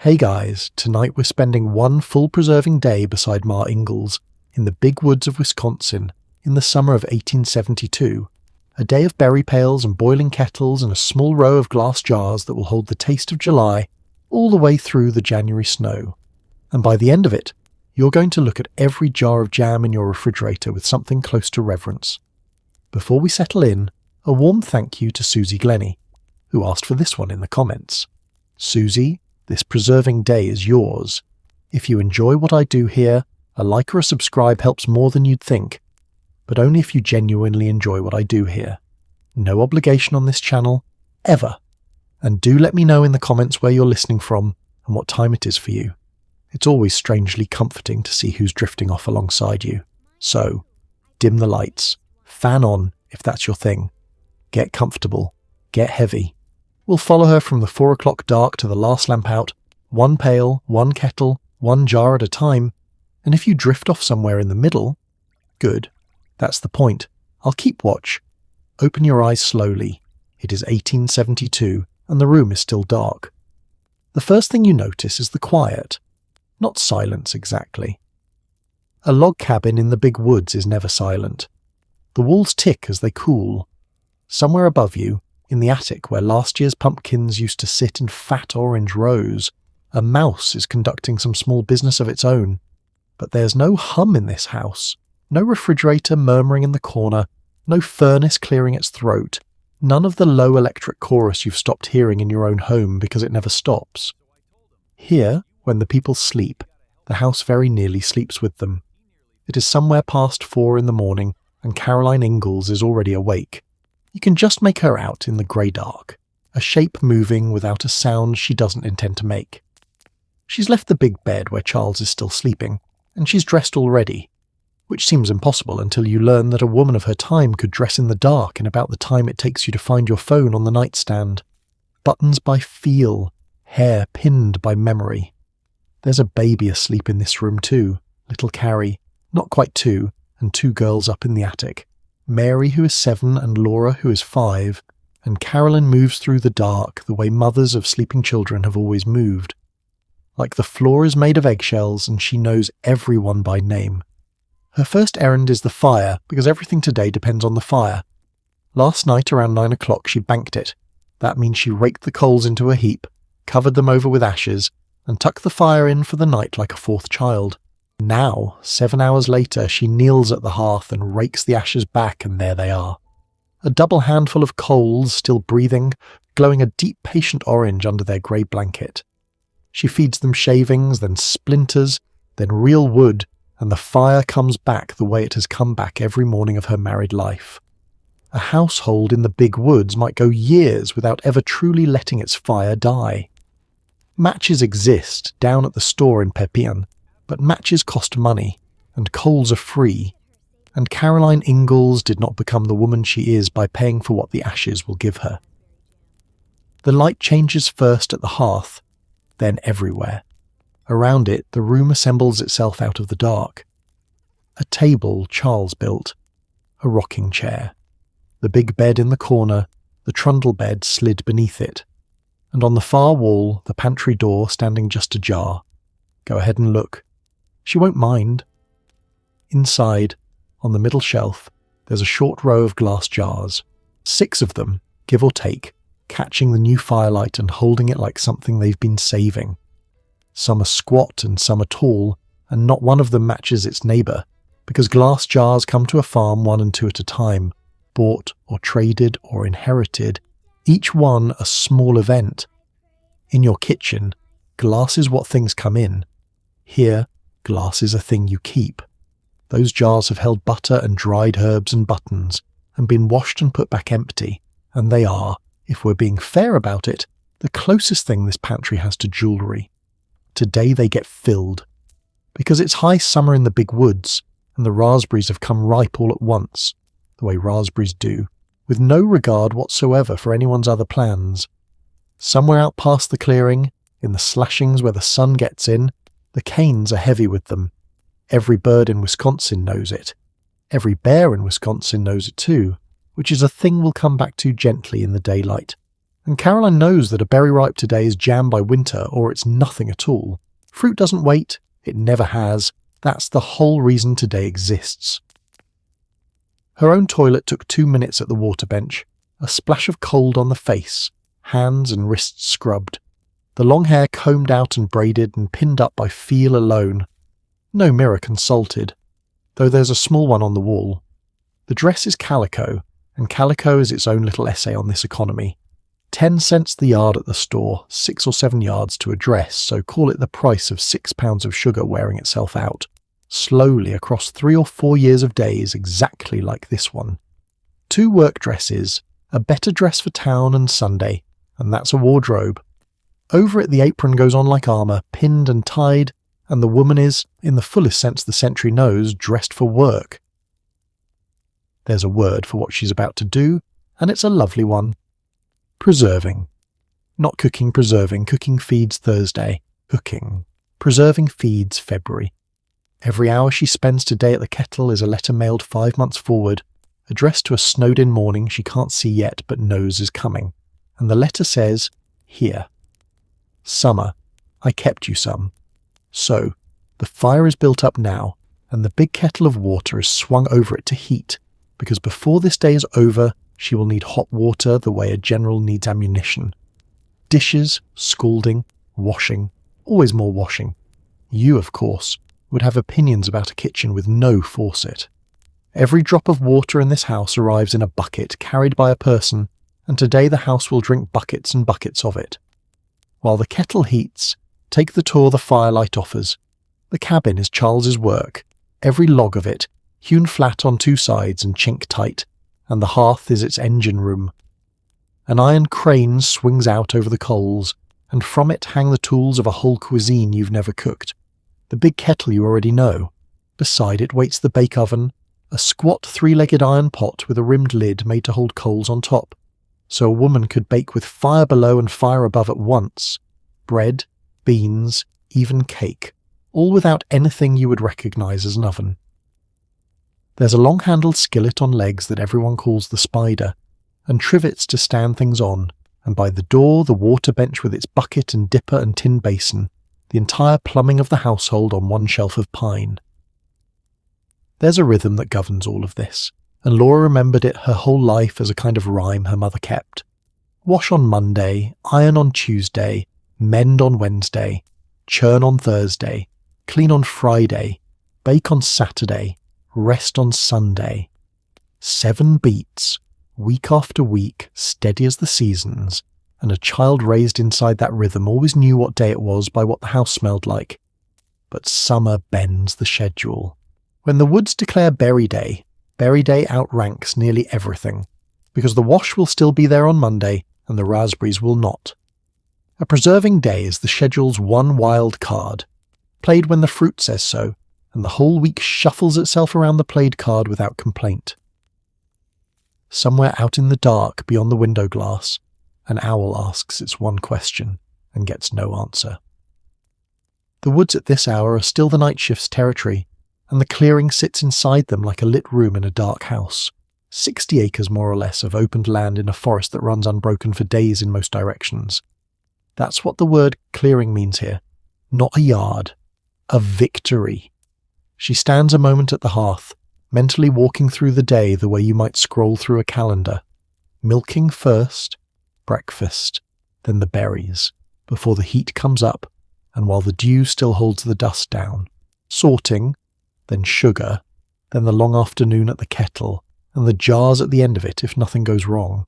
Hey guys, tonight we're spending one full preserving day beside Ma Ingalls in the big woods of Wisconsin in the summer of 1872. A day of berry pails and boiling kettles and a small row of glass jars that will hold the taste of July all the way through the January snow. And by the end of it, you're going to look at every jar of jam in your refrigerator with something close to reverence. Before we settle in, a warm thank you to SusieGlenney, who asked for this one in the comments. Susie, this preserving day is yours. If you enjoy what I do here, a like or a subscribe helps more than you'd think, but only if you genuinely enjoy what I do here. No obligation on this channel, ever. And do let me know in the comments where you're listening from and what time it is for you. It's always strangely comforting to see who's drifting off alongside you. So, dim the lights, fan on if that's your thing, get comfortable, get heavy. We'll follow her from the 4 o'clock dark to the last lamp out, one pail, one kettle, one jar at a time, and if you drift off somewhere in the middle, good, that's the point. I'll keep watch. Open your eyes slowly. It is 1872, and the room is still dark. The first thing you notice is the quiet. Not silence exactly. A log cabin in the big woods is never silent. The walls tick as they cool. Somewhere above you, in the attic where last year's pumpkins used to sit in fat orange rows, a mouse is conducting some small business of its own. But there's no hum in this house, no refrigerator murmuring in the corner, no furnace clearing its throat, none of the low electric chorus you've stopped hearing in your own home because it never stops. Here, when the people sleep, the house very nearly sleeps with them. It is somewhere past 4 in the morning, and Caroline Ingalls is already awake. You can just make her out in the grey dark, a shape moving without a sound she doesn't intend to make. She's left the big bed where Charles is still sleeping, and she's dressed already, which seems impossible until you learn that a woman of her time could dress in the dark in about the time it takes you to find your phone on the nightstand. Buttons by feel, hair pinned by memory. There's a baby asleep in this room too, little Carrie, not quite 2, and 2 girls up in the attic. Mary, who is 7, and Laura, who is 5, and Caroline moves through the dark the way mothers of sleeping children have always moved. Like the floor is made of eggshells and she knows everyone by name. Her first errand is the fire, because everything today depends on the fire. Last night around 9 o'clock she banked it. That means she raked the coals into a heap, covered them over with ashes, and tucked the fire in for the night like a 4th child. Now, 7 hours later, she kneels at the hearth and rakes the ashes back, and there they are. A double handful of coals, still breathing, glowing a deep patient orange under their grey blanket. She feeds them shavings, then splinters, then real wood, and the fire comes back the way it has come back every morning of her married life. A household in the big woods might go years without ever truly letting its fire die. Matches exist down at the store in Pepin, but matches cost money, and coals are free, and Caroline Ingalls did not become the woman she is by paying for what the ashes will give her. The light changes first at the hearth, then everywhere. Around it, the room assembles itself out of the dark. A table Charles built, a rocking chair, the big bed in the corner, the trundle bed slid beneath it, and on the far wall, the pantry door standing just ajar. Go ahead and look. She won't mind. Inside, on the middle shelf, there's a short row of glass jars, 6 of them, give or take, catching the new firelight and holding it like something they've been saving. Some are squat and some are tall, and not one of them matches its neighbour, because glass jars come to a farm 1 and 2 at a time, bought or traded or inherited, each one a small event. In your kitchen, glass is what things come in. Here, glass is a thing you keep. Those jars have held butter and dried herbs and buttons, and been washed and put back empty, and they are, if we're being fair about it, the closest thing this pantry has to jewellery. Today they get filled. Because it's high summer in the big woods, and the raspberries have come ripe all at once, the way raspberries do, with no regard whatsoever for anyone's other plans. Somewhere out past the clearing, in the slashings where the sun gets in, the canes are heavy with them. Every bird in Wisconsin knows it. Every bear in Wisconsin knows it too, which is a thing we'll come back to gently in the daylight, And Caroline knows that a berry ripe today is jam by winter, or it's nothing at all. Fruit doesn't wait, it never has. That's the whole reason today exists. Her own toilet took 2 minutes at the water bench, a splash of cold on the face, hands and wrists scrubbed, the long hair combed out and braided and pinned up by feel alone. No mirror consulted, though there's a small one on the wall. The dress is calico, and calico is its own little essay on this economy. 10 cents the yard at the store, 6 or 7 yards to a dress, so call it the price of 6 pounds of sugar wearing itself out, slowly across 3 or 4 years of days exactly like this one. 2 work dresses, a better dress for town and Sunday, and that's a wardrobe. Over it the apron goes on like armour, pinned and tied, and the woman is, in the fullest sense the century knows, dressed for work. There's a word for what she's about to do, and it's a lovely one. Preserving. Not cooking, preserving. Cooking feeds Thursday. Cooking. Preserving feeds February. Every hour she spends today at the kettle is a letter mailed 5 months forward, addressed to a snowed-in morning she can't see yet but knows is coming. And the letter says, "Here. Summer, I kept you some." So, the fire is built up now, and the big kettle of water is swung over it to heat, because before this day is over, she will need hot water the way a general needs ammunition. Dishes, scalding, washing, always more washing. You, of course, would have opinions about a kitchen with no faucet. Every drop of water in this house arrives in a bucket carried by a person, and today the house will drink buckets and buckets of it. While the kettle heats, take the tour the firelight offers. The cabin is Charles's work, every log of it, hewn flat on 2 sides and chink tight, and the hearth is its engine room. An iron crane swings out over the coals, and from it hang the tools of a whole cuisine you've never cooked. The big kettle you already know. Beside it waits the bake oven, a squat 3-legged iron pot with a rimmed lid made to hold coals on top, so a woman could bake with fire below and fire above at once. Bread, beans, even cake, all without anything you would recognise as an oven. There's a long-handled skillet on legs that everyone calls the spider, and trivets to stand things on, and by the door the water bench with its bucket and dipper and tin basin, the entire plumbing of the household on one shelf of pine. There's a rhythm that governs all of this, and Laura remembered it her whole life as a kind of rhyme her mother kept. Wash on Monday, iron on Tuesday, mend on Wednesday, churn on Thursday, clean on Friday, bake on Saturday, rest on Sunday. 7 beats, week after week, steady as the seasons, and a child raised inside that rhythm always knew what day it was by what the house smelled like. But summer bends the schedule. When the woods declare berry day outranks nearly everything, because the wash will still be there on Monday and the raspberries will not. A preserving day is the schedule's one wild card, played when the fruit says so, and the whole week shuffles itself around the played card without complaint. Somewhere out in the dark beyond the window glass, an owl asks its one question and gets no answer. The woods at this hour are still the night shift's territory, and the clearing sits inside them like a lit room in a dark house. 60 acres more or less of opened land in a forest that runs unbroken for days in most directions. That's what the word clearing means here. Not a yard. A victory. She stands a moment at the hearth, mentally walking through the day the way you might scroll through a calendar. Milking first, breakfast, then the berries, before the heat comes up, and while the dew still holds the dust down. Sorting, then sugar, then the long afternoon at the kettle, and the jars at the end of it if nothing goes wrong.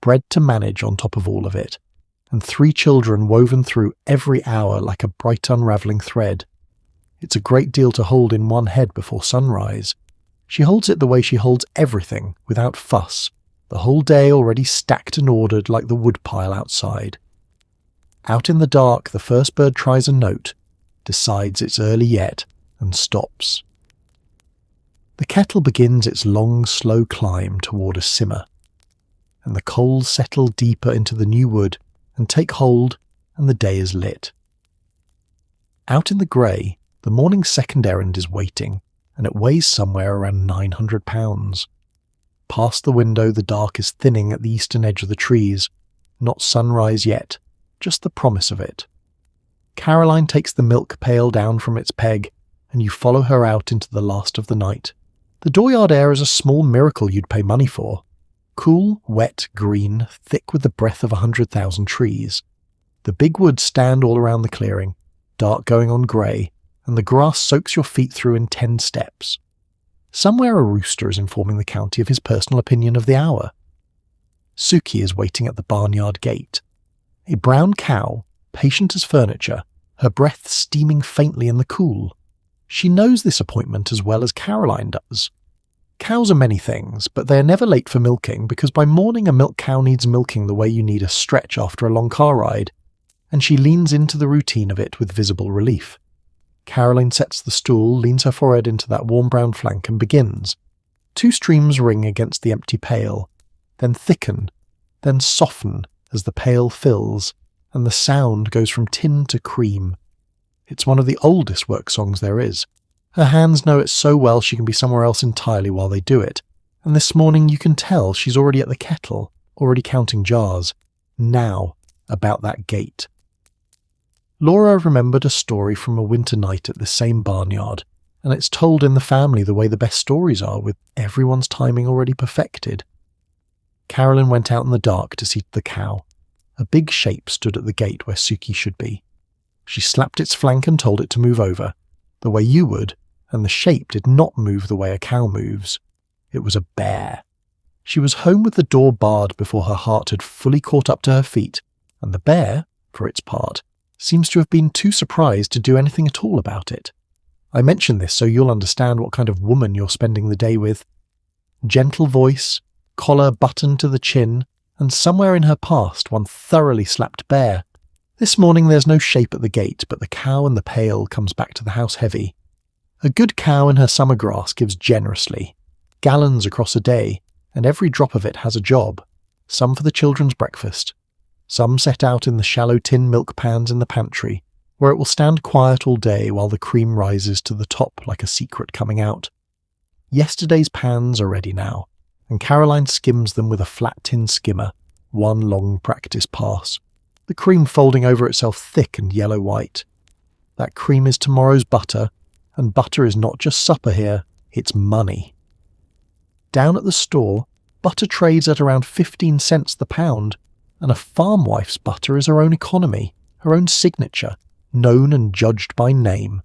Bread to manage on top of all of it, and 3 children woven through every hour like a bright unravelling thread. It's a great deal to hold in one head before sunrise. She holds it the way she holds everything, without fuss, the whole day already stacked and ordered like the woodpile outside. Out in the dark the first bird tries a note, decides it's early yet, and stops. The kettle begins its long, slow climb toward a simmer, and the coals settle deeper into the new wood and take hold, and the day is lit. Out in the grey, the morning's second errand is waiting, and it weighs somewhere around 900 pounds. Past the window the dark is thinning at the eastern edge of the trees, Not sunrise yet, just the promise of it. Caroline takes the milk pail down from its peg, and you follow her out into the last of the night. The dooryard air is a small miracle you'd pay money for. Cool, wet, green, thick with the breath of 100,000 trees. The big woods stand all around the clearing, dark going on grey, and the grass soaks your feet through in 10 steps. Somewhere a rooster is informing the county of his personal opinion of the hour. Suki is waiting at the barnyard gate. A brown cow, patient as furniture, her breath steaming faintly in the cool. She knows this appointment as well as Caroline does. Cows are many things, but they are never late for milking because by morning a milk cow needs milking the way you need a stretch after a long car ride, and she leans into the routine of it with visible relief. Caroline sets the stool, leans her forehead into that warm brown flank and begins. 2 streams ring against the empty pail, then thicken, then soften as the pail fills, and the sound goes from tin to cream. It's one of the oldest work songs there is. Her hands know it so well she can be somewhere else entirely while they do it, and this morning you can tell she's already at the kettle, already counting jars. Now, about that gate. Laura remembered a story from a winter night at the same barnyard, and it's told in the family the way the best stories are, with everyone's timing already perfected. Caroline went out in the dark to see the cow. A big shape stood at the gate where Suki should be. She slapped its flank and told it to move over, the way you would, and the shape did not move the way a cow moves. It was a bear. She was home with the door barred before her heart had fully caught up to her feet, and the bear, for its part, seems to have been too surprised to do anything at all about it. I mention this so you'll understand what kind of woman you're spending the day with. Gentle voice, collar buttoned to the chin, and somewhere in her past one thoroughly slapped bear. This morning there's no shape at the gate, but the cow and the pail comes back to the house heavy. A good cow in her summer grass gives generously, gallons across a day, and every drop of it has a job, some for the children's breakfast, some set out in the shallow tin milk pans in the pantry, where it will stand quiet all day while the cream rises to the top like a secret coming out. Yesterday's pans are ready now, and Caroline skims them with a flat tin skimmer, one long practice pass, the cream folding over itself thick and yellow-white. That cream is tomorrow's butter, and butter is not just supper here, it's money. Down at the store, butter trades at around 15 cents the pound, and a farm wife's butter is her own economy, her own signature, known and judged by name.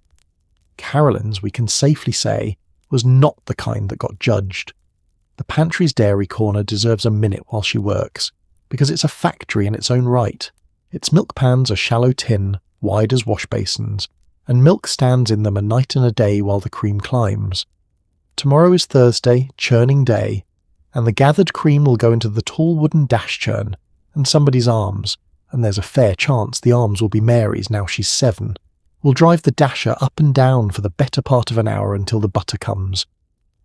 Caroline's, we can safely say, was not the kind that got judged. The pantry's dairy corner deserves a minute while she works, because it's a factory in its own right. Its milk pans are shallow tin, wide as wash basins, and milk stands in them a night and a day while the cream climbs. Tomorrow is Thursday, churning day, and the gathered cream will go into the tall wooden dash churn, and somebody's arms, and there's a fair chance the arms will be Mary's now she's 7, will drive the dasher up and down for the better part of an hour until the butter comes.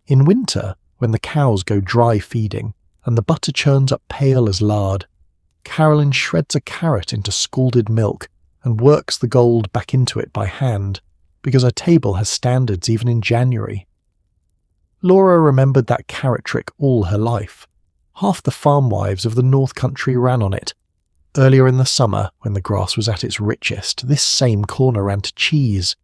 In winter, when the cows go dry feeding, and the butter churns up pale as lard, Caroline shreds a carrot into scalded milk and works the gold back into it by hand, because her table has standards even in January. Laura remembered that carrot trick all her life. Half the farm wives of the North Country ran on it. Earlier in the summer, when the grass was at its richest, this same corner ran to cheese.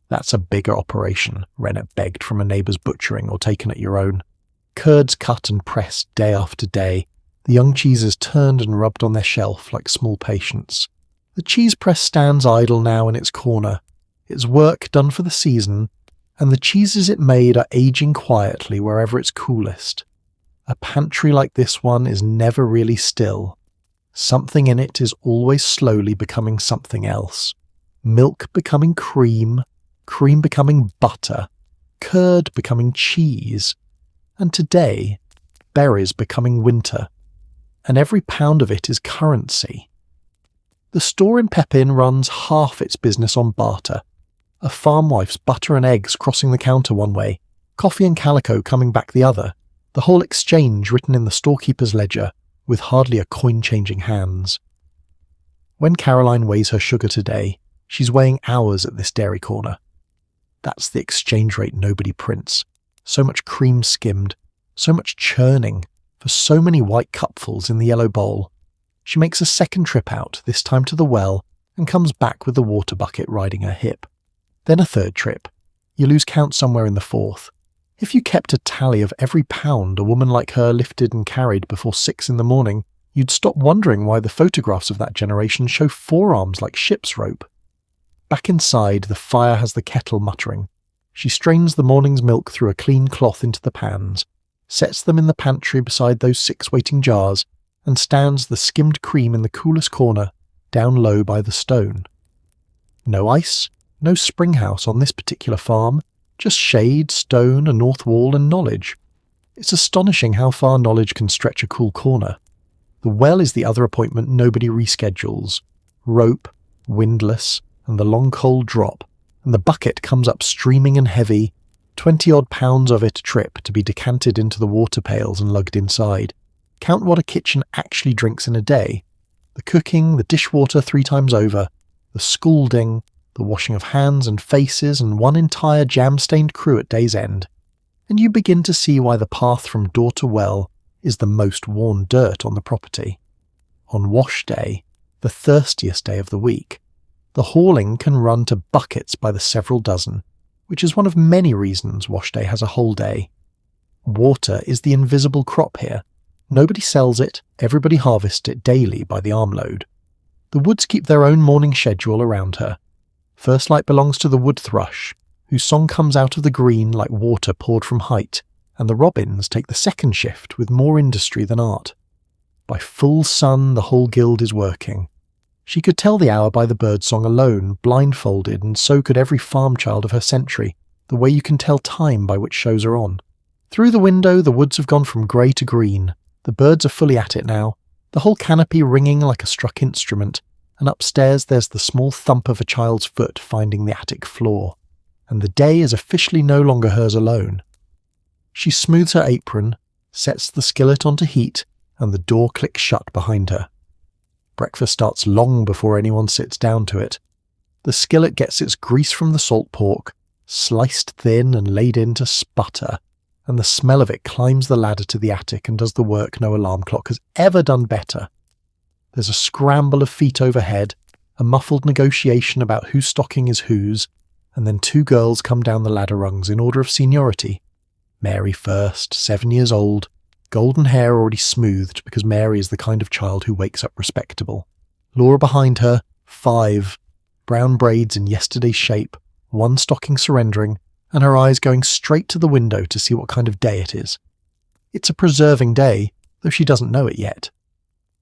That's a bigger operation, Rennet begged from a neighbour's butchering or taken at your own. Curds cut and pressed day after day, the young cheeses turned and rubbed on their shelf like small patients. The cheese press stands idle now in its corner, its work done for the season, and the cheeses it made are aging quietly wherever it's coolest. A pantry like this one is never really still. Something in it is always slowly becoming something else. Milk becoming cream, cream becoming butter, curd becoming cheese, and today, berries becoming winter, and every pound of it is currency. The store in Pepin runs half its business on barter. A farm wife's butter and eggs crossing the counter one way, coffee and calico coming back the other, the whole exchange written in the storekeeper's ledger, with hardly a coin changing hands. When Caroline weighs her sugar today, she's weighing hours at this dairy corner. That's the exchange rate nobody prints. So much cream skimmed, so much churning, for so many white cupfuls in the yellow bowl. She makes a second trip out, this time to the well, and comes back with the water bucket riding her hip. Then a third trip. You lose count somewhere in the fourth. If you kept a tally of every pound a woman like her lifted and carried before 6 in the morning, you'd stop wondering why the photographs of that generation show forearms like ship's rope. Back inside, the fire has the kettle muttering. She strains the morning's milk through a clean cloth into the pans, sets them in the pantry beside those 6 waiting jars, and stands the skimmed cream in the coolest corner, down low by the stone. No ice, no spring house on this particular farm, just shade, stone, a north wall, and knowledge. It's astonishing how far knowledge can stretch a cool corner. The well is the other appointment nobody reschedules. Rope, windlass, and the long cold drop, and the bucket comes up streaming and heavy, 20-odd pounds of it a trip to be decanted into the water pails and lugged inside. Count what a kitchen actually drinks in a day. The cooking, the dishwater 3 times over, the scalding, the washing of hands and faces, and one entire jam-stained crew at day's end. And you begin to see why the path from door to well is the most worn dirt on the property. On wash day, the thirstiest day of the week, the hauling can run to buckets by the several dozen, which is one of many reasons wash day has a whole day. Water is the invisible crop here. Nobody sells it, everybody harvests it daily by the armload. The woods keep their own morning schedule around her. First light belongs to the wood thrush, whose song comes out of the green like water poured from height, and the robins take the second shift with more industry than art. By full sun the whole guild is working. She could tell the hour by the birdsong alone, blindfolded, and so could every farm child of her century, the way you can tell time by which shows are on. Through the window the woods have gone from grey to green. The birds are fully at it now, the whole canopy ringing like a struck instrument, and upstairs there's the small thump of a child's foot finding the attic floor. And the day is officially no longer hers alone. She smooths her apron, sets the skillet onto heat, and the door clicks shut behind her. Breakfast starts long before anyone sits down to it. The skillet gets its grease from the salt pork, sliced thin and laid in to sputter, and the smell of it climbs the ladder to the attic and does the work no alarm clock has ever done better. There's a scramble of feet overhead, a muffled negotiation about whose stocking is whose, and then 2 girls come down the ladder rungs in order of seniority. Mary first, 7 years old, golden hair already smoothed because Mary is the kind of child who wakes up respectable. Laura behind her, 5, brown braids in yesterday's shape, 1 stocking surrendering, and her eyes going straight to the window to see what kind of day it is. It's a preserving day, though she doesn't know it yet.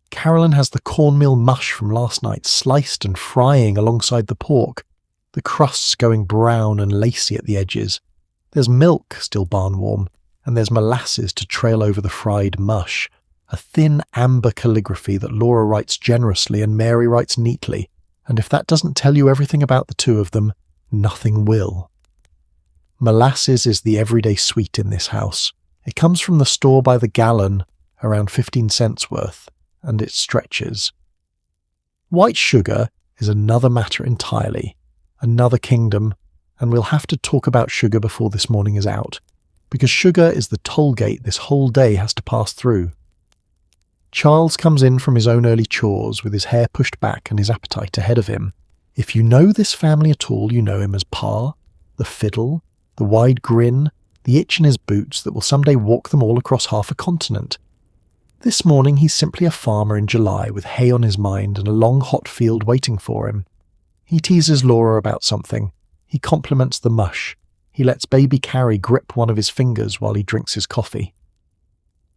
Caroline has the cornmeal mush from last night sliced and frying alongside the pork, the crusts going brown and lacy at the edges. There's milk still barn warm, and there's molasses to trail over the fried mush, a thin amber calligraphy that Laura writes generously and Mary writes neatly, and if that doesn't tell you everything about the 2 of them, nothing will. Molasses is the everyday sweet in this house. It comes from the store by the gallon, around 15 cents worth, and it stretches. White sugar is another matter entirely, another kingdom, and we'll have to talk about sugar before this morning is out, because sugar is the toll gate this whole day has to pass through. Charles comes in from his own early chores with his hair pushed back and his appetite ahead of him. If you know this family at all, you know him as Pa, the fiddle, the wide grin, the itch in his boots that will someday walk them all across half a continent. This morning he's simply a farmer in July with hay on his mind and a long hot field waiting for him. He teases Laura about something. He compliments the mush. He lets baby Carrie grip one of his fingers while he drinks his coffee.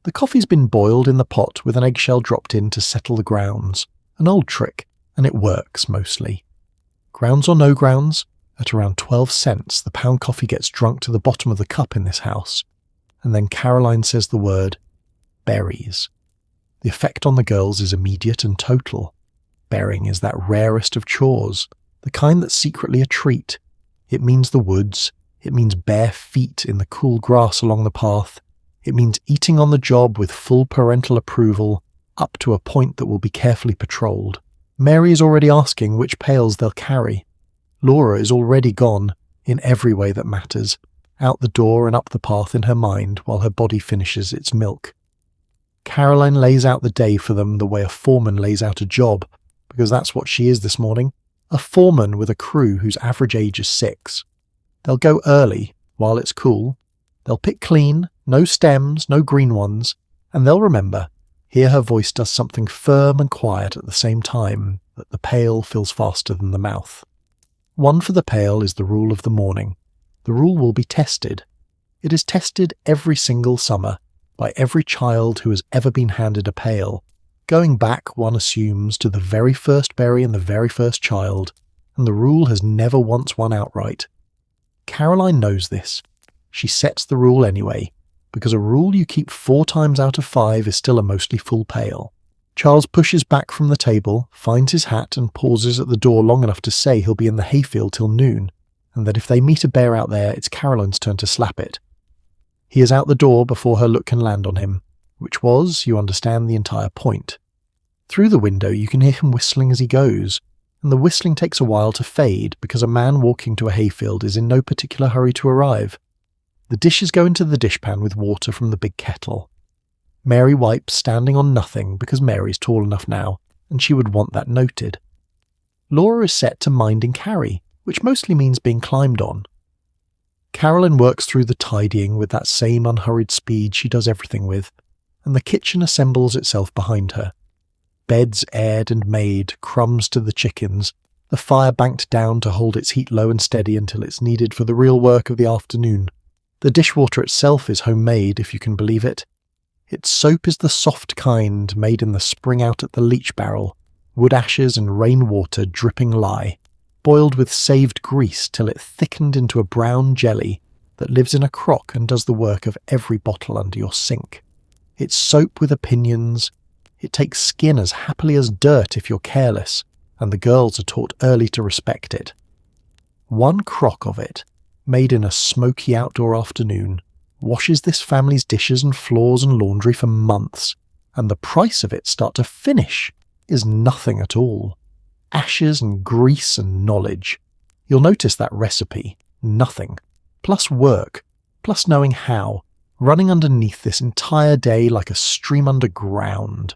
The coffee's been boiled in the pot with an eggshell dropped in to settle the grounds. An old trick, and it works mostly. Grounds or no grounds, at around 12 cents the pound coffee gets drunk to the bottom of the cup in this house. And then Caroline says the word, berries. The effect on the girls is immediate and total. Bearing is that rarest of chores, the kind that's secretly a treat. It means the woods, it means bare feet in the cool grass along the path, it means eating on the job with full parental approval, up to a point that will be carefully patrolled. Mary is already asking which pails they'll carry. Laura is already gone, in every way that matters, out the door and up the path in her mind while her body finishes its milk. Caroline lays out the day for them the way a foreman lays out a job, because that's what she is this morning, a foreman with a crew whose average age is 6. They'll go early, while it's cool. They'll pick clean, no stems, no green ones, and they'll remember, here her voice does something firm and quiet at the same time, that the pail fills faster than the mouth. 1 for the pail is the rule of the morning. The rule will be tested. It is tested every single summer by every child who has ever been handed a pail, going back, one assumes, to the very first berry and the very first child, and the rule has never once won outright. Caroline knows this. She sets the rule anyway, because a rule you keep 4 times out of 5 is still a mostly full pail. Charles pushes back from the table, finds his hat and pauses at the door long enough to say he'll be in the hayfield till noon, and that if they meet a bear out there, it's Caroline's turn to slap it. He is out the door before her look can land on him, which was, you understand, the entire point. Through the window you can hear him whistling as he goes, and the whistling takes a while to fade because a man walking to a hayfield is in no particular hurry to arrive. The dishes go into the dishpan with water from the big kettle. Mary wipes, standing on nothing because Mary's tall enough now, and she would want that noted. Laura is set to minding Carrie, which mostly means being climbed on. Caroline works through the tidying with that same unhurried speed she does everything with, and the kitchen assembles itself behind her. Beds aired and made, crumbs to the chickens, the fire banked down to hold its heat low and steady until it's needed for the real work of the afternoon. The dishwater itself is homemade, if you can believe it. Its soap is the soft kind made in the spring out at the leach barrel, wood ashes and rainwater dripping lye, boiled with saved grease till it thickened into a brown jelly that lives in a crock and does the work of every bottle under your sink. It's soap with opinions. It takes skin as happily as dirt if you're careless, and the girls are taught early to respect it. 1 crock of it, made in a smoky outdoor afternoon, washes this family's dishes and floors and laundry for months, and the price of it start to finish is nothing at all. Ashes and grease and knowledge. You'll notice that recipe, nothing, plus work, plus knowing how, running underneath this entire day like a stream underground.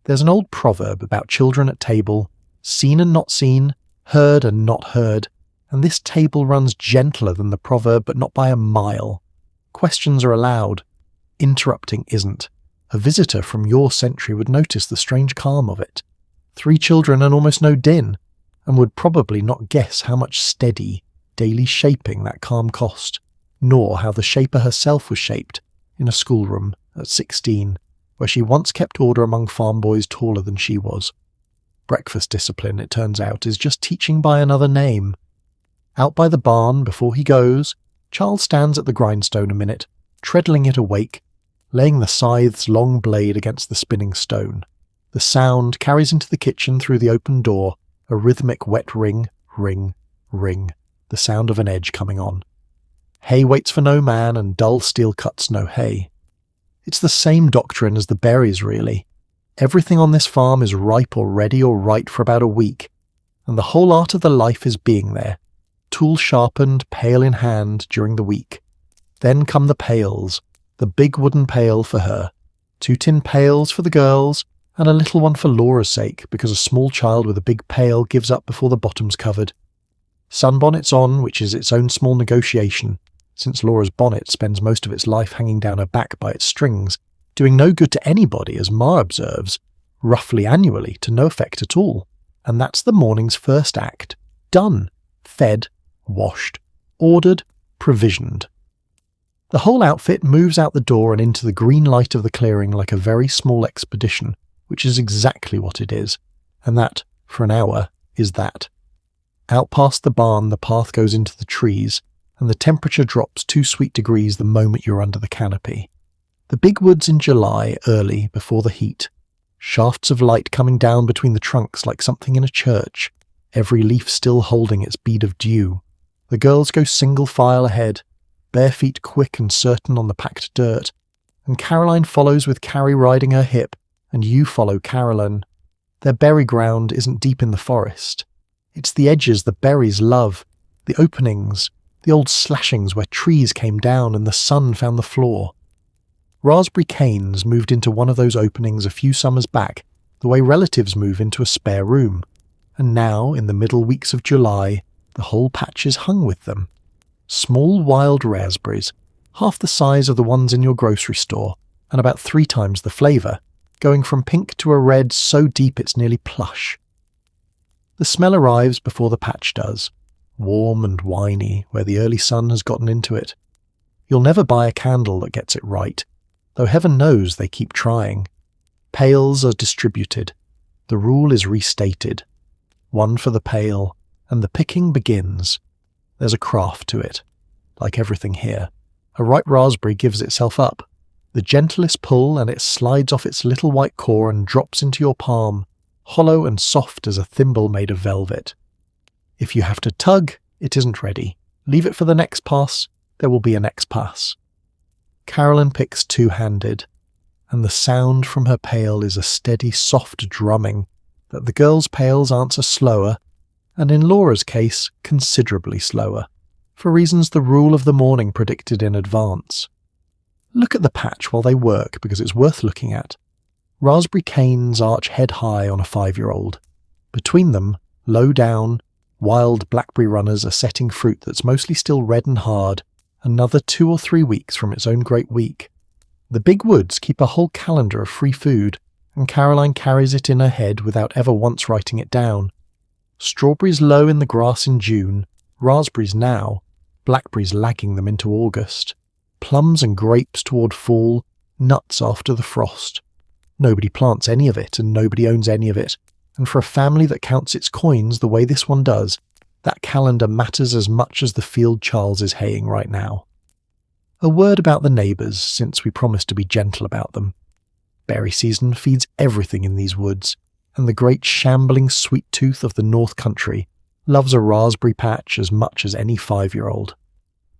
There's an old proverb about children at table, seen and not seen, heard and not heard, and this table runs gentler than the proverb but not by a mile. Questions are allowed. Interrupting isn't. A visitor from your century would notice the strange calm of it. 3 children and almost no din, and would probably not guess how much steady, daily shaping that calm cost, nor how the shaper herself was shaped in a schoolroom at 16, where she once kept order among farm boys taller than she was. Breakfast discipline, it turns out, is just teaching by another name. Out by the barn, before he goes, Charles stands at the grindstone a minute, treadling it awake, laying the scythe's long blade against the spinning stone. The sound carries into the kitchen through the open door, a rhythmic wet ring, ring, ring, the sound of an edge coming on. Hay waits for no man, and dull steel cuts no hay. It's the same doctrine as the berries, really. Everything on this farm is ripe or ready or right for about a week, and the whole art of the life is being there, tool sharpened, pail in hand during the week. Then come the pails, the big wooden pail for her, 2 tin pails for the girls, and a little one for Laura's sake, because a small child with a big pail gives up before the bottom's covered. Sunbonnets on, which is its own small negotiation, since Laura's bonnet spends most of its life hanging down her back by its strings, doing no good to anybody, as Ma observes, roughly annually, to no effect at all. And that's the morning's first act. Done. Fed. Washed. Ordered. Provisioned. The whole outfit moves out the door and into the green light of the clearing like a very small expedition, which is exactly what it is, and that, for an hour, is that. Out past the barn the path goes into the trees, and the temperature drops 2 sweet degrees the moment you're under the canopy. The big woods in July, early, before the heat. Shafts of light coming down between the trunks like something in a church, every leaf still holding its bead of dew. The girls go single file ahead, bare feet quick and certain on the packed dirt, and Caroline follows with Carrie riding her hip, and you follow Caroline. Their berry ground isn't deep in the forest. It's the edges the berries love, the openings, the old slashings where trees came down and the sun found the floor. Raspberry canes moved into one of those openings a few summers back, the way relatives move into a spare room, and now, in the middle weeks of July, the whole patch is hung with them. Small wild raspberries, half the size of the ones in your grocery store, and about 3 times the flavour, going from pink to a red so deep it's nearly plush. The smell arrives before the patch does, warm and winey where the early sun has gotten into it. You'll never buy a candle that gets it right, though heaven knows they keep trying. Pails are distributed. The rule is restated. 1 for the pail, and the picking begins. There's a craft to it. Like everything here, a ripe raspberry gives itself up. The gentlest pull and it slides off its little white core and drops into your palm, hollow and soft as a thimble made of velvet. If you have to tug, it isn't ready. Leave it for the next pass. There will be a next pass. Caroline picks 2-handed, and the sound from her pail is a steady, soft drumming that the girls' pails answer slower, and in Laura's case, considerably slower, for reasons the rule of the morning predicted in advance. Look at the patch while they work, because it's worth looking at. Raspberry canes arch head high on a 5-year-old. Between them, low down, wild blackberry runners are setting fruit that's mostly still red and hard, another 2 or 3 weeks from its own great week. The big woods keep a whole calendar of free food, and Caroline carries it in her head without ever once writing it down. Strawberries low in the grass in June, raspberries now, blackberries lagging them into August, plums and grapes toward fall, nuts after the frost. Nobody plants any of it, and nobody owns any of it, and for a family that counts its coins the way this one does, that calendar matters as much as the field Charles is haying right now. A word about the neighbours, since we promised to be gentle about them. Berry season feeds everything in these woods, and the great shambling sweet tooth of the North Country loves a raspberry patch as much as any 5-year-old.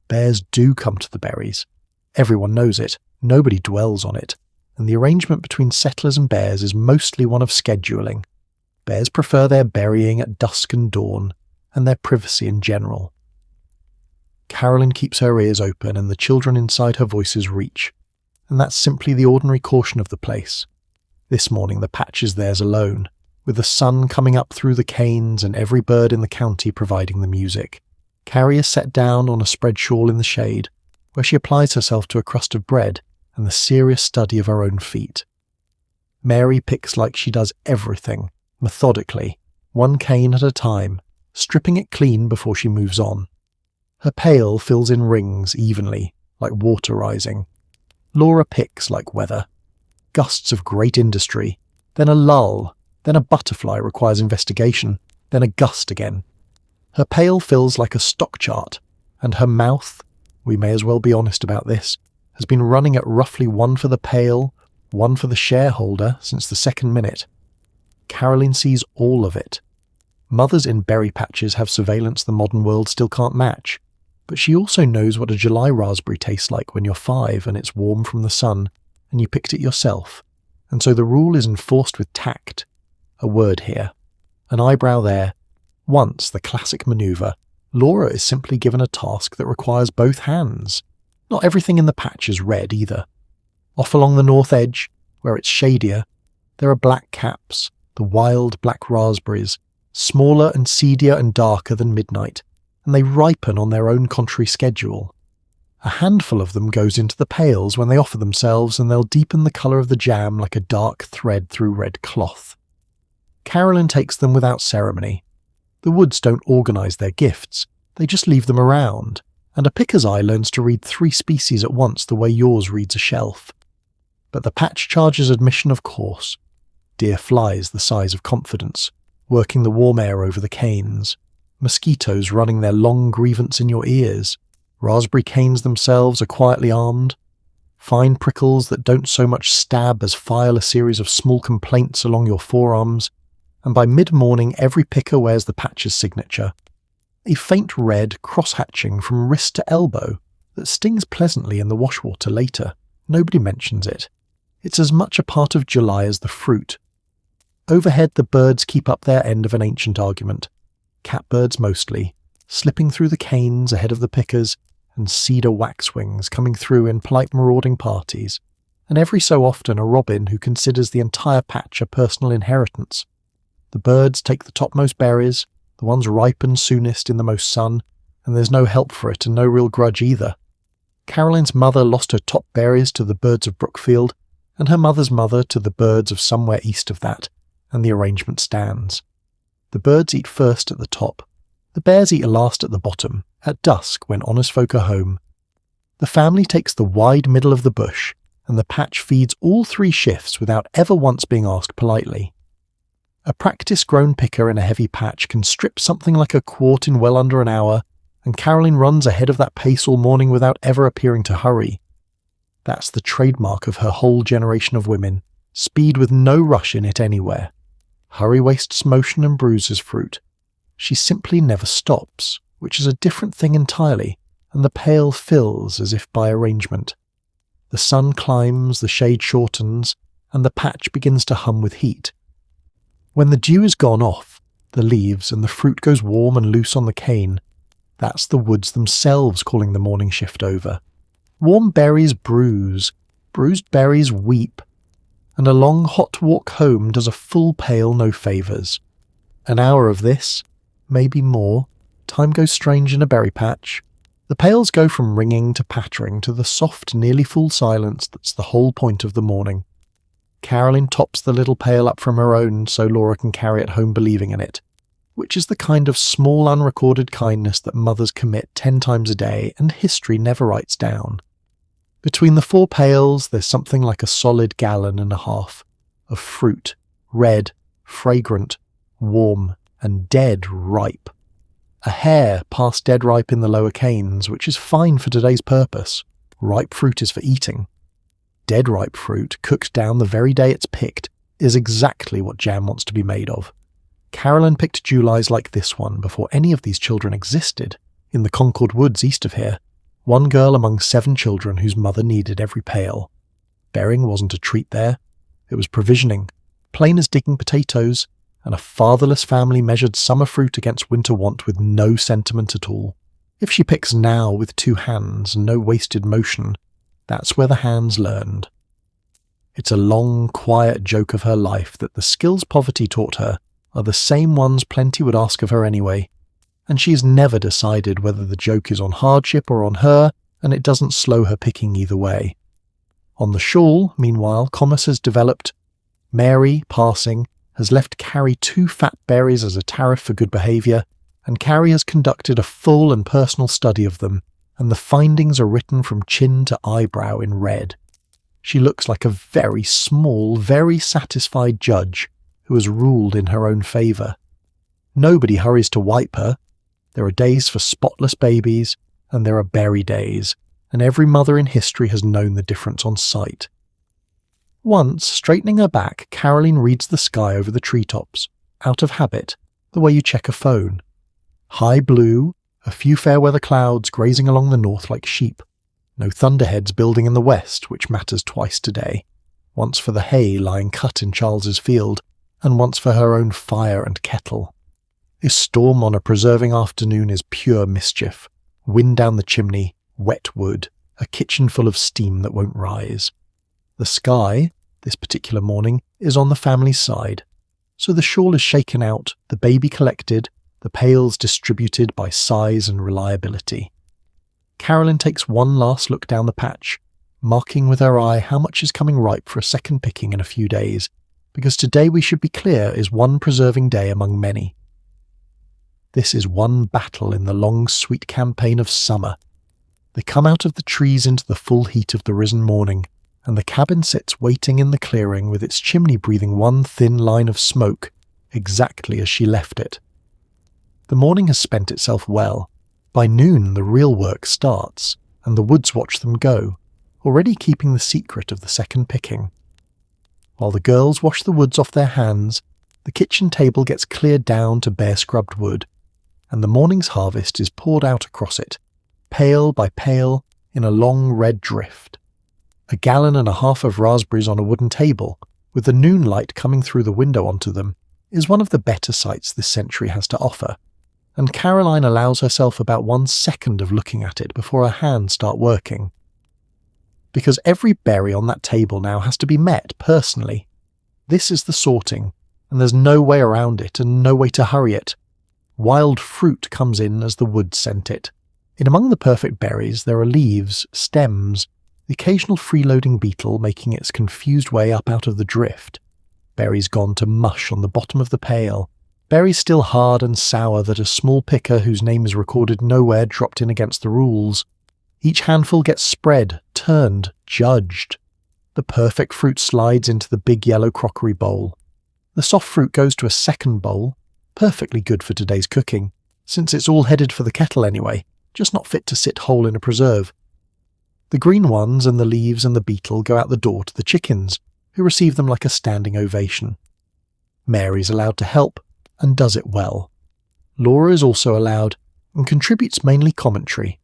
Bears do come to the berries. Everyone knows it, nobody dwells on it, and the arrangement between settlers and bears is mostly one of scheduling. Bears prefer their berrying at dusk and dawn, and their privacy in general. Caroline keeps her ears open and the children inside her voices reach, and that's simply the ordinary caution of the place. This morning the patch is theirs alone, with the sun coming up through the canes and every bird in the county providing the music. Carrie is set down on a spread shawl in the shade, where she applies herself to a crust of bread and the serious study of her own feet. Mary picks like she does everything, methodically, 1 cane at a time, stripping it clean before she moves on. Her pail fills in rings evenly, like water rising. Laura picks like weather. Gusts of great industry, then a lull, then a butterfly requires investigation, then a gust again. Her pail fills like a stock chart, and her mouth, we may as well be honest about this, has been running at roughly 1 for the pail, 1 for the shareholder since the 2nd minute. Caroline sees all of it. Mothers in berry patches have surveillance the modern world still can't match, but she also knows what a July raspberry tastes like when you're 5 and it's warm from the sun, and you picked it yourself, and so the rule is enforced with tact. A word here, an eyebrow there. Once, the classic manoeuvre, Laura is simply given a task that requires both hands. Not everything in the patch is red either. Off along the north edge, where it's shadier, there are black caps, the wild black raspberries, smaller and seedier and darker than midnight, and they ripen on their own contrary schedule. A handful of them goes into the pails when they offer themselves, and they'll deepen the colour of the jam like a dark thread through red cloth. Caroline takes them without ceremony. The woods don't organise their gifts, they just leave them around, and a picker's eye learns to read 3 species at once the way yours reads a shelf. But the patch charges admission, of course. Deer flies the size of confidence, working the warm air over the canes, mosquitoes running their long grievance in your ears, raspberry canes themselves are quietly armed, fine prickles that don't so much stab as file a series of small complaints along your forearms, and by mid-morning every picker wears the patch's signature, a faint red cross-hatching from wrist to elbow that stings pleasantly in the washwater later. Nobody mentions it. It's as much a part of July as the fruit. Overhead the birds keep up their end of an ancient argument, catbirds mostly, slipping through the canes ahead of the pickers, and cedar waxwings coming through in polite marauding parties. and every so often a robin who considers the entire patch a personal inheritance. The birds take the topmost berries, the ones ripen soonest in the most sun, and there's no help for it and no real grudge either. Caroline's mother lost her top berries to the birds of Brookfield, and her mother's mother to the birds of somewhere east of that, and the arrangement stands. The birds eat first at the top. The bears eat last at the bottom, at dusk when honest folk are home. The family takes the wide middle of the bush, and the patch feeds all 3 shifts without ever once being asked politely. A practice-grown picker in a heavy patch can strip something like a quart in well under an hour, and Caroline runs ahead of that pace all morning without ever appearing to hurry. That's the trademark of her whole generation of women, speed with no rush in it anywhere. Hurry wastes motion and bruises fruit. She simply never stops, which is a different thing entirely, and the pail fills as if by arrangement. The sun climbs, the shade shortens, and the patch begins to hum with heat. When the dew is gone off the leaves and the fruit goes warm and loose on the cane, that's the woods themselves calling the morning shift over. Warm berries bruise, bruised berries weep, and a long hot walk home does a full pail no favours. An hour of this, maybe more, time goes strange in a berry patch. The pails go from ringing to pattering to the soft, nearly full silence that's the whole point of the morning. Caroline tops the little pail up from her own so Laura can carry it home believing in it, which is the kind of small unrecorded kindness that mothers commit 10 times a day and history never writes down. Between the 4 pails there's something like a solid gallon and a half of fruit, red, fragrant, warm, and dead ripe. A hair past dead ripe in the lower canes, which is fine for today's purpose. Ripe fruit is for eating. Dead ripe fruit, cooked down the very day it's picked, is exactly what jam wants to be made of. Caroline picked Julys like this one before any of these children existed, in the Concord woods east of here. One girl among 7 children whose mother needed every pail. Bearing wasn't a treat there. It was provisioning, plain as digging potatoes, and a fatherless family measured summer fruit against winter want with no sentiment at all. If she picks now with 2 hands and no wasted motion, that's where the hands learned. It's a long, quiet joke of her life that the skills poverty taught her are the same ones plenty would ask of her anyway, and she's never decided whether the joke is on hardship or on her, and it doesn't slow her picking either way. On the shawl, meanwhile, commerce has developed. Mary, passing, has left Carrie 2 fat berries as a tariff for good behaviour, and Carrie has conducted a full and personal study of them, and the findings are written from chin to eyebrow in red. She looks like a very small, very satisfied judge who has ruled in her own favour. Nobody hurries to wipe her. There are days for spotless babies, and there are berry days, and every mother in history has known the difference on sight. Once, straightening her back, Caroline reads the sky over the treetops, out of habit, the way you check a phone. High blue, a few fair-weather clouds grazing along the north like sheep. No thunderheads building in the west, which matters twice today. Once for the hay lying cut in Charles's field, and once for her own fire and kettle. This storm on a preserving afternoon is pure mischief. Wind down the chimney, wet wood, a kitchen full of steam that won't rise. The sky, this particular morning, is on the family's side. So the shawl is shaken out, the baby collected, the pails distributed by size and reliability. Caroline takes one last look down the patch, marking with her eye how much is coming ripe for a second picking in a few days, because today, we should be clear, is one preserving day among many. This is one battle in the long, sweet campaign of summer. They come out of the trees into the full heat of the risen morning, and the cabin sits waiting in the clearing with its chimney breathing one thin line of smoke, exactly as she left it. The morning has spent itself well. By noon the real work starts, and the woods watch them go, already keeping the secret of the second picking. While the girls wash the woods off their hands, the kitchen table gets cleared down to bare scrubbed wood, and the morning's harvest is poured out across it, pail by pail, in a long red drift. 1.5 gallons of raspberries on a wooden table, with the noon light coming through the window onto them, is one of the better sights this century has to offer, and Caroline allows herself about 1 second of looking at it before her hands start working. because every berry on that table now has to be met personally. This is the sorting, and there's no way around it and no way to hurry it. Wild fruit comes in as the woods scent it. In among the perfect berries there are leaves, stems, the occasional freeloading beetle making its confused way up out of the drift. Berries gone to mush on the bottom of the pail. Berries still hard and sour that a small picker whose name is recorded nowhere dropped in against the rules. Each handful gets spread, turned, judged. The perfect fruit slides into the big yellow crockery bowl. The soft fruit goes to a second bowl, perfectly good for today's cooking, since it's all headed for the kettle anyway, just not fit to sit whole in a preserve. The green ones and the leaves and the beetle go out the door to the chickens, who receive them like a standing ovation. Mary's allowed to help, and does it well. Laura is also allowed, and contributes mainly commentary.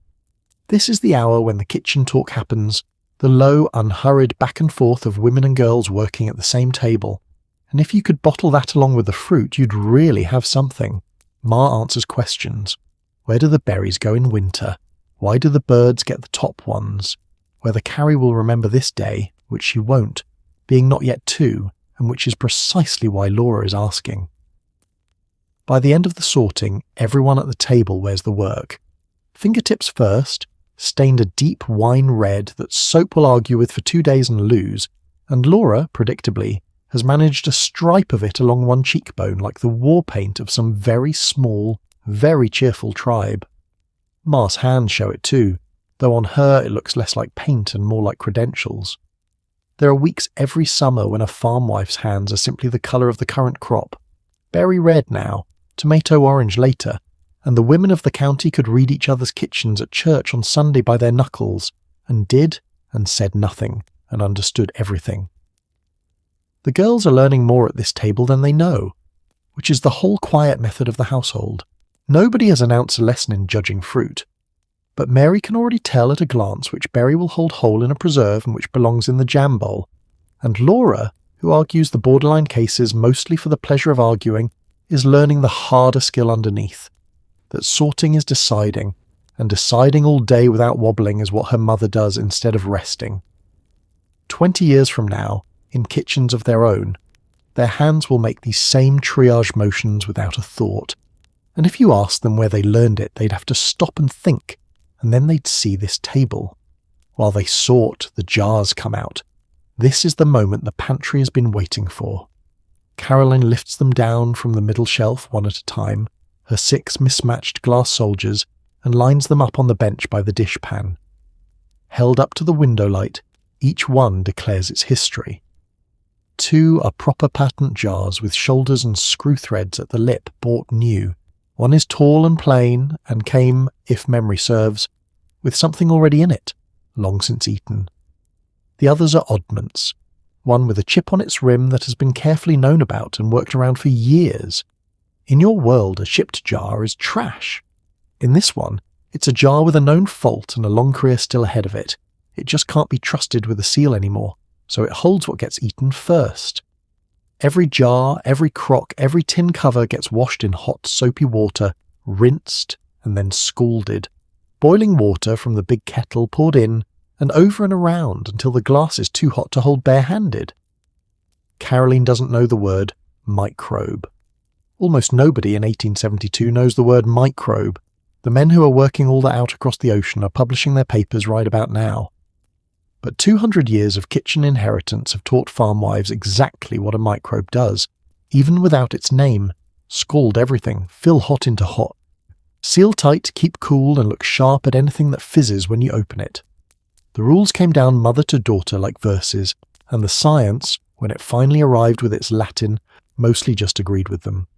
This is the hour when the kitchen talk happens, the low, unhurried back and forth of women and girls working at the same table. And if you could bottle that along with the fruit, you'd really have something. Ma answers questions. Where do the berries go in winter? Why do the birds get the top ones? Whether Carrie will remember this day, which she won't, being not yet 2, and which is precisely why Laura is asking. By the end of the sorting, everyone at the table wears the work. Fingertips first, stained a deep wine red that soap will argue with for 2 days and lose, and Laura, predictably, has managed a stripe of it along one cheekbone like the war paint of some very small, very cheerful tribe. Ma's hands show it too, though on her it looks less like paint and more like credentials. There are weeks every summer when a farm wife's hands are simply the colour of the current crop, berry red now, tomato orange later, and the women of the county could read each other's kitchens at church on Sunday by their knuckles, and did and said nothing, and understood everything. The girls are learning more at this table than they know, which is the whole quiet method of the household. Nobody has announced a lesson in judging fruit, but Mary can already tell at a glance which berry will hold whole in a preserve and which belongs in the jam bowl, and Laura, who argues the borderline cases mostly for the pleasure of arguing, is learning the harder skill underneath, that sorting is deciding, and deciding all day without wobbling is what her mother does instead of resting. 20 years from now, in kitchens of their own, their hands will make these same triage motions without a thought, and if you asked them where they learned it, they'd have to stop and think, and then they'd see this table. While they sort, the jars come out. This is the moment the pantry has been waiting for. Caroline lifts them down from the middle shelf one at a time, her 6 mismatched glass soldiers, and lines them up on the bench by the dishpan. Held up to the window light, each one declares its history. 2 are proper patent jars with shoulders and screw threads at the lip bought new. One is tall and plain, and came, if memory serves, with something already in it, long since eaten. The others are oddments, one with a chip on its rim that has been carefully known about and worked around for years. In your world, a shipped jar is trash. In this one, it's a jar with a known fault and a long career still ahead of it. It just can't be trusted with a seal anymore, so it holds what gets eaten first. Every jar, every crock, every tin cover gets washed in hot, soapy water, rinsed, and then scalded. Boiling water from the big kettle poured in, and over and around until the glass is too hot to hold bare-handed. Caroline doesn't know the word microbe. Almost nobody in 1872 knows the word microbe. The men who are working all that out across the ocean are publishing their papers right about now. But 200 years of kitchen inheritance have taught farm wives exactly what a microbe does, even without its name. Scald everything, fill hot into hot. Seal tight, keep cool, and look sharp at anything that fizzes when you open it. The rules came down mother to daughter like verses, and the science, when it finally arrived with its Latin, mostly just agreed with them.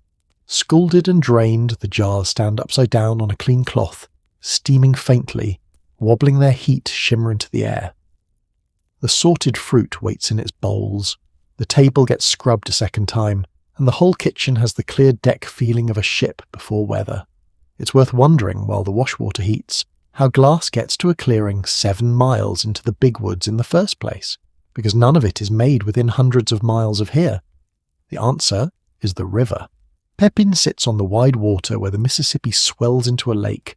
Scalded and drained, the jars stand upside down on a clean cloth, steaming faintly, wobbling their heat shimmer into the air. The sorted fruit waits in its bowls. The table gets scrubbed a second time, and the whole kitchen has the clear deck feeling of a ship before weather. It's worth wondering, while the washwater heats, how glass gets to a clearing 7 miles into the big woods in the first place, because none of it is made within hundreds of miles of here. The answer is the river. Pepin sits on the wide water where the Mississippi swells into a lake,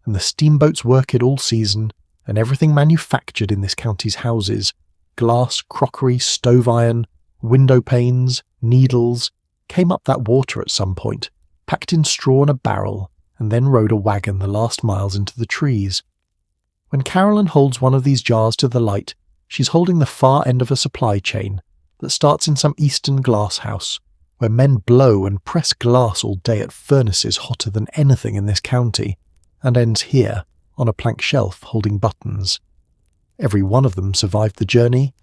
and the steamboats work it all season, and everything manufactured in this county's houses, glass, crockery, stove iron, window panes, needles, came up that water at some point, packed in straw in a barrel, and then rode a wagon the last miles into the trees. When Caroline holds one of these jars to the light, she's holding the far end of a supply chain that starts in some eastern glass house, where men blow and press glass all day at furnaces hotter than anything in this county, and ends here, on a plank shelf holding buttons. Every one of them survived the journey.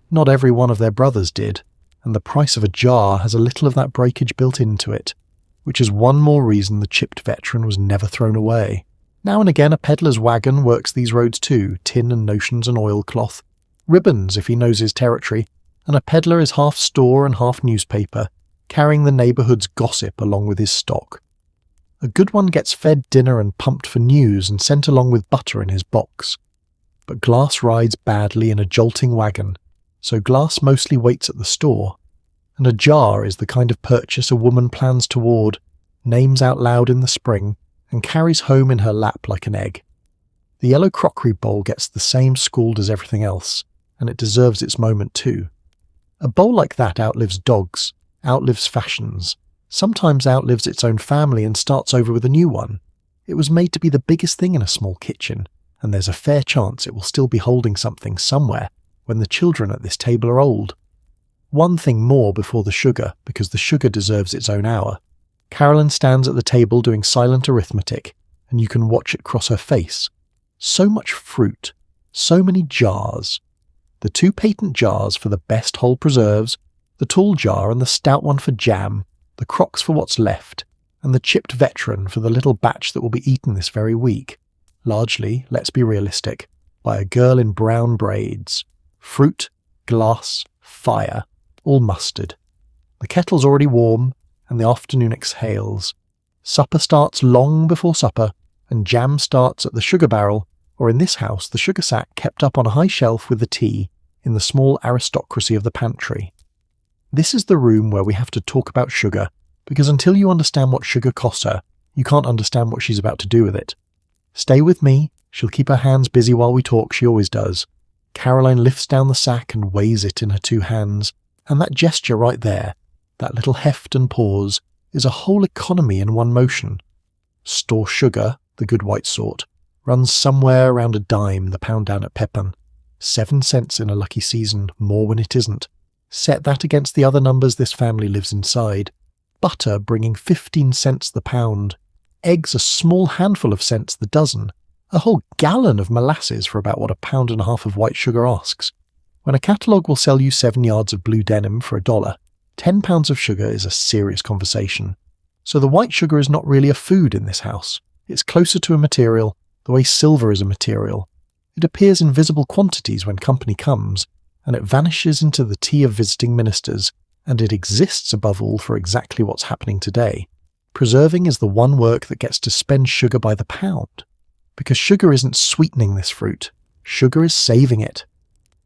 Not every one of their brothers did, and the price of a jar has a little of that breakage built into it, which is one more reason the chipped veteran was never thrown away. Now and again a peddler's wagon works these roads too, tin and notions and oilcloth, ribbons if he knows his territory, and a peddler is half store and half newspaper, carrying the neighbourhood's gossip along with his stock. A good one gets fed dinner and pumped for news and sent along with butter in his box. But Glass rides badly in a jolting wagon, so Glass mostly waits at the store, and a jar is the kind of purchase a woman plans toward, names out loud in the spring, and carries home in her lap like an egg. The yellow crockery bowl gets the same scald as everything else, and it deserves its moment too. A bowl like that outlives dogs, outlives fashions, sometimes outlives its own family and starts over with a new one. It was made to be the biggest thing in a small kitchen, and there's a fair chance it will still be holding something somewhere when the children at this table are old. One thing more before the sugar, because the sugar deserves its own hour. Caroline stands at the table doing silent arithmetic, and you can watch it cross her face. So much fruit, so many jars. The 2 patent jars for the best whole preserves, the tall jar and the stout one for jam, the crocks for what's left, and the chipped veteran for the little batch that will be eaten this very week. Largely, let's be realistic, by a girl in brown braids. Fruit, glass, fire, all mustered. The kettle's already warm, and the afternoon exhales. Supper starts long before supper, and jam starts at the sugar barrel, or in this house the sugar sack kept up on a high shelf with the tea, in the small aristocracy of the pantry. This is the room where we have to talk about sugar, because until you understand what sugar costs her, you can't understand what she's about to do with it. Stay with me, she'll keep her hands busy while we talk, she always does. Caroline lifts down the sack and weighs it in her 2 hands, and that gesture right there, that little heft and pause, is a whole economy in one motion. Store sugar, the good white sort, runs somewhere around a dime the pound down at Pepin. 7 cents in a lucky season, more when it isn't. Set that against the other numbers this family lives inside. Butter bringing 15 cents the pound. Eggs a small handful of cents the dozen. A whole gallon of molasses for about what 1.5 pounds of white sugar asks. When a catalogue will sell you 7 yards of blue denim for $1, 10 pounds of sugar is a serious conversation. So the white sugar is not really a food in this house. It's closer to a material, the way silver is a material. It appears in visible quantities when company comes, and it vanishes into the tea of visiting ministers, and it exists above all for exactly what's happening today. Preserving is the one work that gets to spend sugar by the pound. Because sugar isn't sweetening this fruit, sugar is saving it.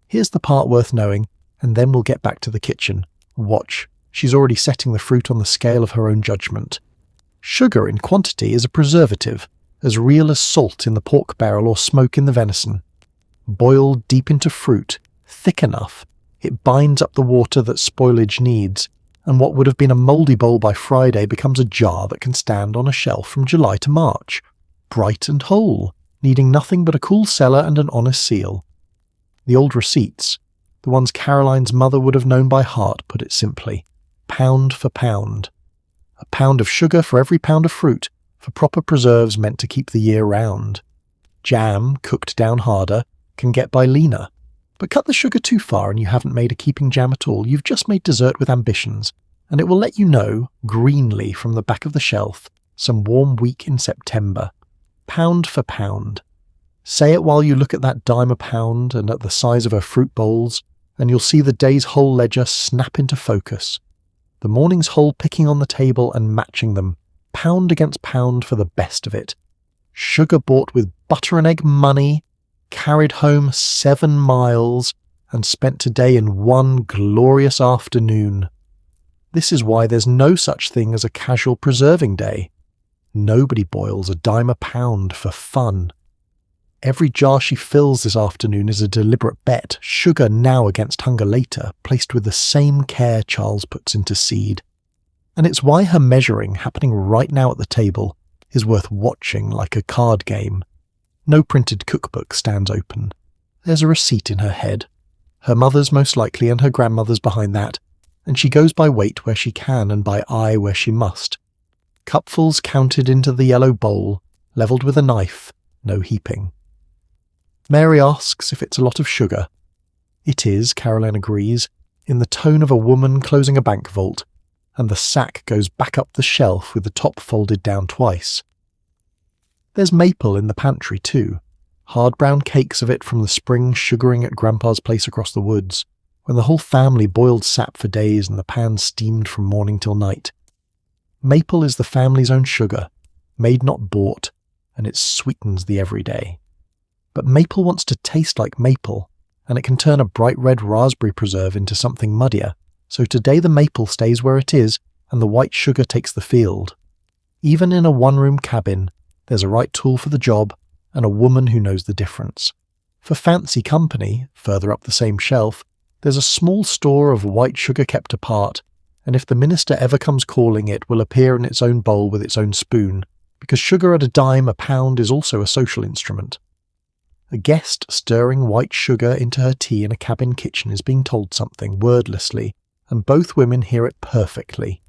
Here's the part worth knowing, and then we'll get back to the kitchen. Watch, she's already setting the fruit on the scale of her own judgment. Sugar in quantity is a preservative, as real as salt in the pork barrel or smoke in the venison. Boiled deep into fruit, thick enough, it binds up the water that spoilage needs, and what would have been a mouldy bowl by Friday becomes a jar that can stand on a shelf from July to March, bright and whole, needing nothing but a cool cellar and an honest seal. The old receipts, the ones Caroline's mother would have known by heart, put it simply, pound for pound. A pound of sugar for every pound of fruit, for proper preserves meant to keep the year round. Jam, cooked down harder, can get by leaner. But cut the sugar too far and you haven't made a keeping jam at all, you've just made dessert with ambitions, and it will let you know, greenly from the back of the shelf, some warm week in September. Pound for pound. Say it while you look at that dime a pound and at the size of her fruit bowls, and you'll see the day's whole ledger snap into focus. The morning's whole picking on the table and matching them, pound against pound for the best of it. Sugar bought with butter and egg money, carried home 7 miles, and spent today in one glorious afternoon. This is why there's no such thing as a casual preserving day. Nobody boils a dime a pound for fun. Every jar she fills this afternoon is a deliberate bet, sugar now against hunger later, placed with the same care Charles puts into seed. And it's why her measuring, happening right now at the table, is worth watching like a card game. No printed cookbook stands open. There's a receipt in her head. Her mother's most likely and her grandmother's behind that, and she goes by weight where she can and by eye where she must. Cupfuls counted into the yellow bowl, levelled with a knife, no heaping. Mary asks if it's a lot of sugar. It is, Caroline agrees, in the tone of a woman closing a bank vault, and the sack goes back up the shelf with the top folded down twice. There's maple in the pantry too, hard brown cakes of it from the spring sugaring at Grandpa's place across the woods, when the whole family boiled sap for days and the pan steamed from morning till night. Maple is the family's own sugar, made not bought, and it sweetens the everyday. But maple wants to taste like maple, and it can turn a bright red raspberry preserve into something muddier, so today the maple stays where it is and the white sugar takes the field. Even in a one-room cabin, there's a right tool for the job and a woman who knows the difference. For fancy company, further up the same shelf, there's a small store of white sugar kept apart, and if the minister ever comes calling, it will appear in its own bowl with its own spoon, because sugar at a dime a pound is also a social instrument. A guest stirring white sugar into her tea in a cabin kitchen is being told something wordlessly, and both women hear it perfectly.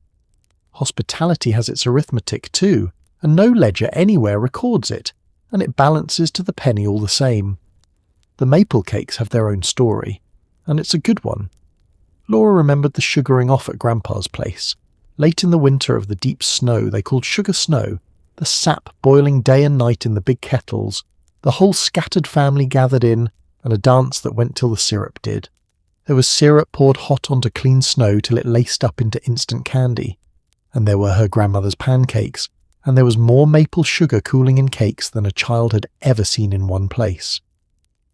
Hospitality has its arithmetic too, and no ledger anywhere records it, and it balances to the penny all the same. The maple cakes have their own story, and it's a good one. Laura remembered the sugaring off at Grandpa's place. Late in the winter of the deep snow they called sugar snow, the sap boiling day and night in the big kettles, the whole scattered family gathered in, and a dance that went till the syrup did. There was syrup poured hot onto clean snow till it laced up into instant candy. And there were her grandmother's pancakes, and there was more maple sugar cooling in cakes than a child had ever seen in one place.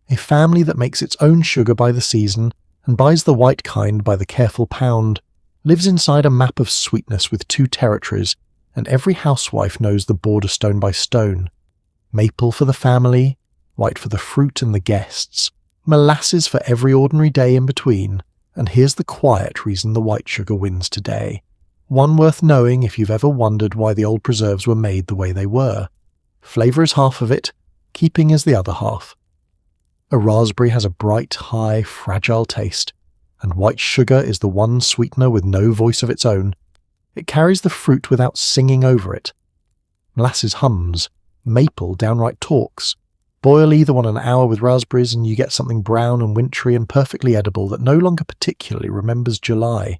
A family that makes its own sugar by the season, and buys the white kind by the careful pound, lives inside a map of sweetness with 2 territories, and every housewife knows the border stone by stone. Maple for the family, white for the fruit and the guests, molasses for every ordinary day in between, and here's the quiet reason the white sugar wins today. One worth knowing if you've ever wondered why the old preserves were made the way they were. Flavour is half of it, keeping is the other half. A raspberry has a bright, high, fragile taste, and white sugar is the one sweetener with no voice of its own. It carries the fruit without singing over it. Molasses hums, maple downright talks. Boil either one an hour with raspberries and you get something brown and wintry and perfectly edible that no longer particularly remembers July.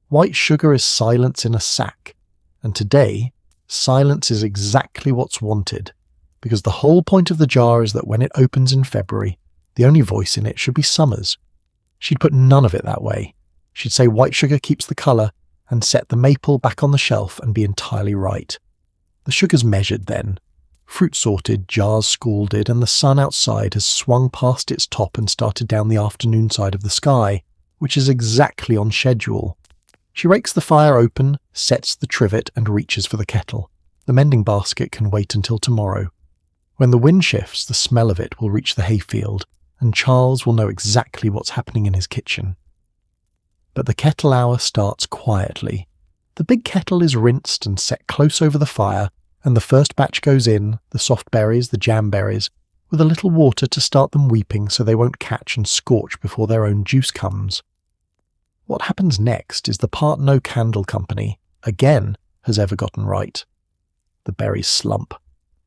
White sugar is silence in a sack, and today, silence is exactly what's wanted, because the whole point of the jar is that when it opens in February, the only voice in it should be Summer's. She'd put none of it that way. She'd say white sugar keeps the colour, and set the maple back on the shelf and be entirely right. The sugar's measured then. Fruit sorted, jars scalded, and the sun outside has swung past its top and started down the afternoon side of the sky, which is exactly on schedule. She rakes the fire open, sets the trivet, and reaches for the kettle. The mending basket can wait until tomorrow. When the wind shifts, the smell of it will reach the hayfield, and Charles will know exactly what's happening in his kitchen. But the kettle hour starts quietly. The big kettle is rinsed and set close over the fire, and the first batch goes in, the soft berries, the jam berries, with a little water to start them weeping so they won't catch and scorch before their own juice comes. What happens next is the part no candle company, again, has ever gotten right. The berries slump.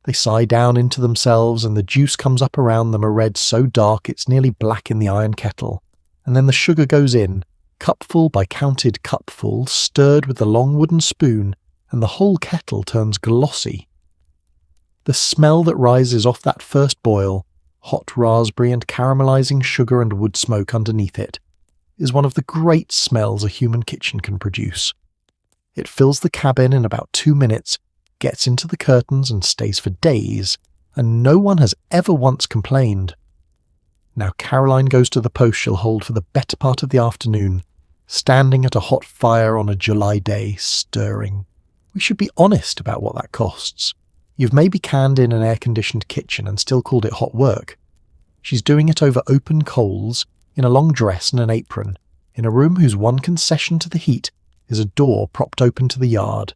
They sigh down into themselves, and the juice comes up around them a red so dark it's nearly black in the iron kettle. And then the sugar goes in, cupful by counted cupful, stirred with the long wooden spoon, and the whole kettle turns glossy. The smell that rises off that first boil, hot raspberry and caramelizing sugar and wood smoke underneath it, is one of the great smells a human kitchen can produce. It fills the cabin in about 2 minutes, gets into the curtains and stays for days, and no one has ever once complained. Now Caroline goes to the post she'll hold for the better part of the afternoon, standing at a hot fire on a July day, stirring. We should be honest about what that costs. You've maybe canned in an air-conditioned kitchen and still called it hot work. She's doing it over open coals, in a long dress and an apron, in a room whose one concession to the heat is a door propped open to the yard.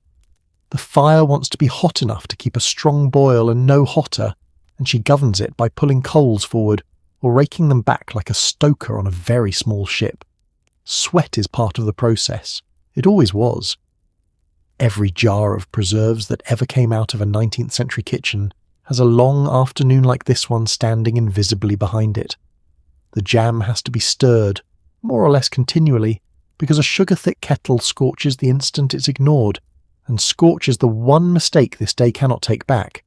The fire wants to be hot enough to keep a strong boil and no hotter, and she governs it by pulling coals forward or raking them back like a stoker on a very small ship. Sweat is part of the process. It always was. Every jar of preserves that ever came out of a 19th century kitchen has a long afternoon like this one standing invisibly behind it. The jam has to be stirred, more or less continually, because a sugar-thick kettle scorches the instant it's ignored, and scorch is the one mistake this day cannot take back.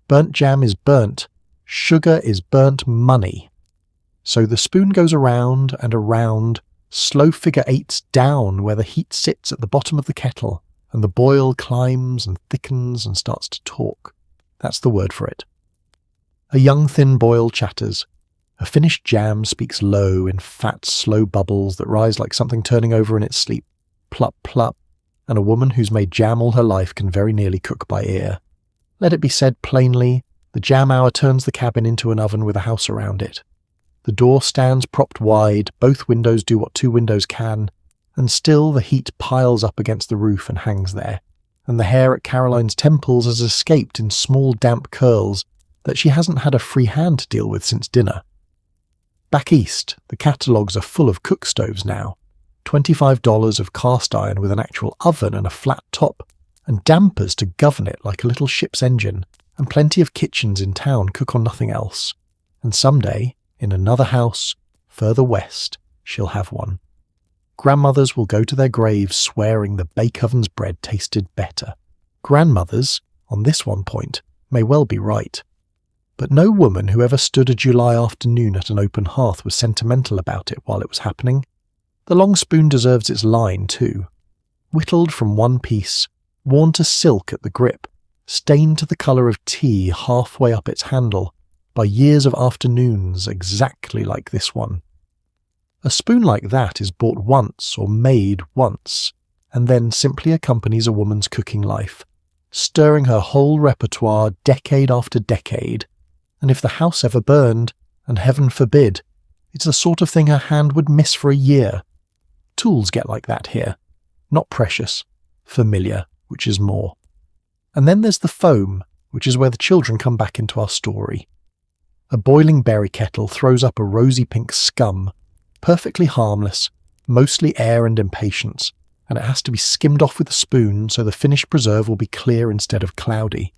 Burnt jam is burnt. Sugar is burnt money. So the spoon goes around and around, slow figure eights down where the heat sits at the bottom of the kettle, and the boil climbs and thickens and starts to talk. That's the word for it. A young thin boil chatters. A finished jam speaks low in fat, slow bubbles that rise like something turning over in its sleep. Plup, plup. And a woman who's made jam all her life can very nearly cook by ear. Let it be said plainly, the jam hour turns the cabin into an oven with a house around it. The door stands propped wide, both windows do what two windows can, and still the heat piles up against the roof and hangs there, and the hair at Caroline's temples has escaped in small damp curls that she hasn't had a free hand to deal with since dinner. Back east, the catalogues are full of cook stoves now. $25 of cast iron with an actual oven and a flat top, and dampers to govern it like a little ship's engine, and plenty of kitchens in town cook on nothing else. And someday, in another house, further west, she'll have one. Grandmothers will go to their graves swearing the bake oven's bread tasted better. Grandmothers, on this one point, may well be right. But no woman who ever stood a July afternoon at an open hearth was sentimental about it while it was happening. The long spoon deserves its line, too. Whittled from one piece, worn to silk at the grip, stained to the colour of tea halfway up its handle, by years of afternoons exactly like this one. A spoon like that is bought once or made once, and then simply accompanies a woman's cooking life, stirring her whole repertoire decade after decade, and if the house ever burned, and heaven forbid, it's the sort of thing her hand would miss for a year. Tools get like that here. Not precious. Familiar, which is more. And then there's the foam, which is where the children come back into our story. A boiling berry kettle throws up a rosy pink scum, perfectly harmless, mostly air and impatience, and it has to be skimmed off with a spoon so the finished preserve will be clear instead of cloudy.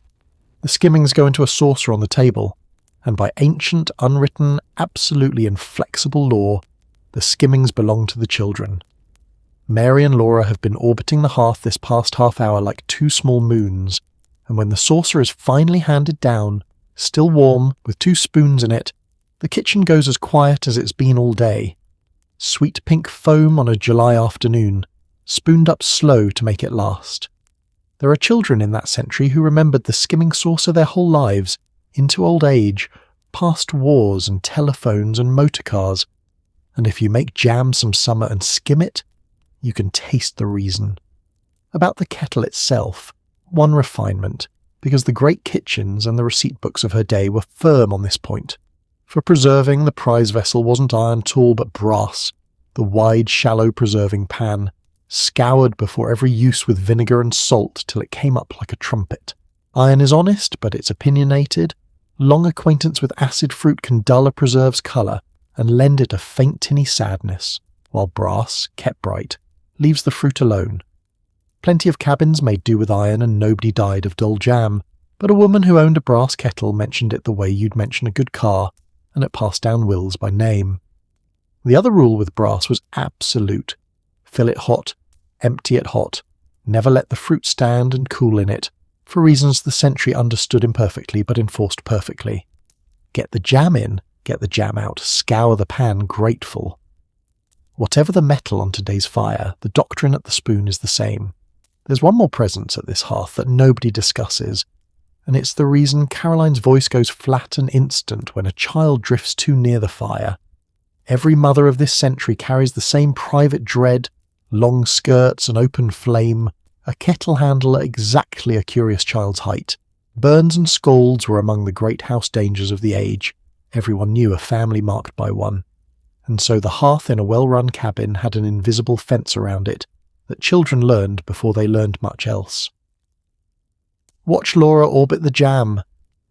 The skimmings go into a saucer on the table, and by ancient, unwritten, absolutely inflexible law, the skimmings belong to the children. Mary and Laura have been orbiting the hearth this past half hour like two small moons, and when the saucer is finally handed down, still warm, with two spoons in it, the kitchen goes as quiet as it's been all day. Sweet pink foam on a July afternoon, spooned up slow to make it last. There are children in that century who remembered the skimming saucer their whole lives, into old age, past wars and telephones and motor cars, and if you make jam some summer and skim it, you can taste the reason. About the kettle itself, one refinement, because the great kitchens and the receipt books of her day were firm on this point. For preserving, the prize vessel wasn't iron at all but brass, the wide, shallow preserving pan, scoured before every use with vinegar and salt till it came up like a trumpet. Iron is honest, but it's opinionated. Long acquaintance with acid fruit can dull a preserve's colour and lend it a faint tinny sadness, while brass, kept bright, leaves the fruit alone. Plenty of cabins made do with iron and nobody died of dull jam, but a woman who owned a brass kettle mentioned it the way you'd mention a good car, and it passed down wills by name. The other rule with brass was absolute. Fill it hot, empty it hot, never let the fruit stand and cool in it, for reasons the century understood imperfectly but enforced perfectly. Get the jam in, get the jam out, scour the pan grateful. Whatever the metal on today's fire, the doctrine at the spoon is the same. There's one more presence at this hearth that nobody discusses, and it's the reason Caroline's voice goes flat and instant when a child drifts too near the fire. Every mother of this century carries the same private dread, long skirts, an open flame, a kettle handle at exactly a curious child's height, Burns and scalds were among the great house dangers of the age. Everyone knew a family marked by one. And so the hearth in a well-run cabin had an invisible fence around it that children learned before they learned much else. Watch Laura orbit the jam.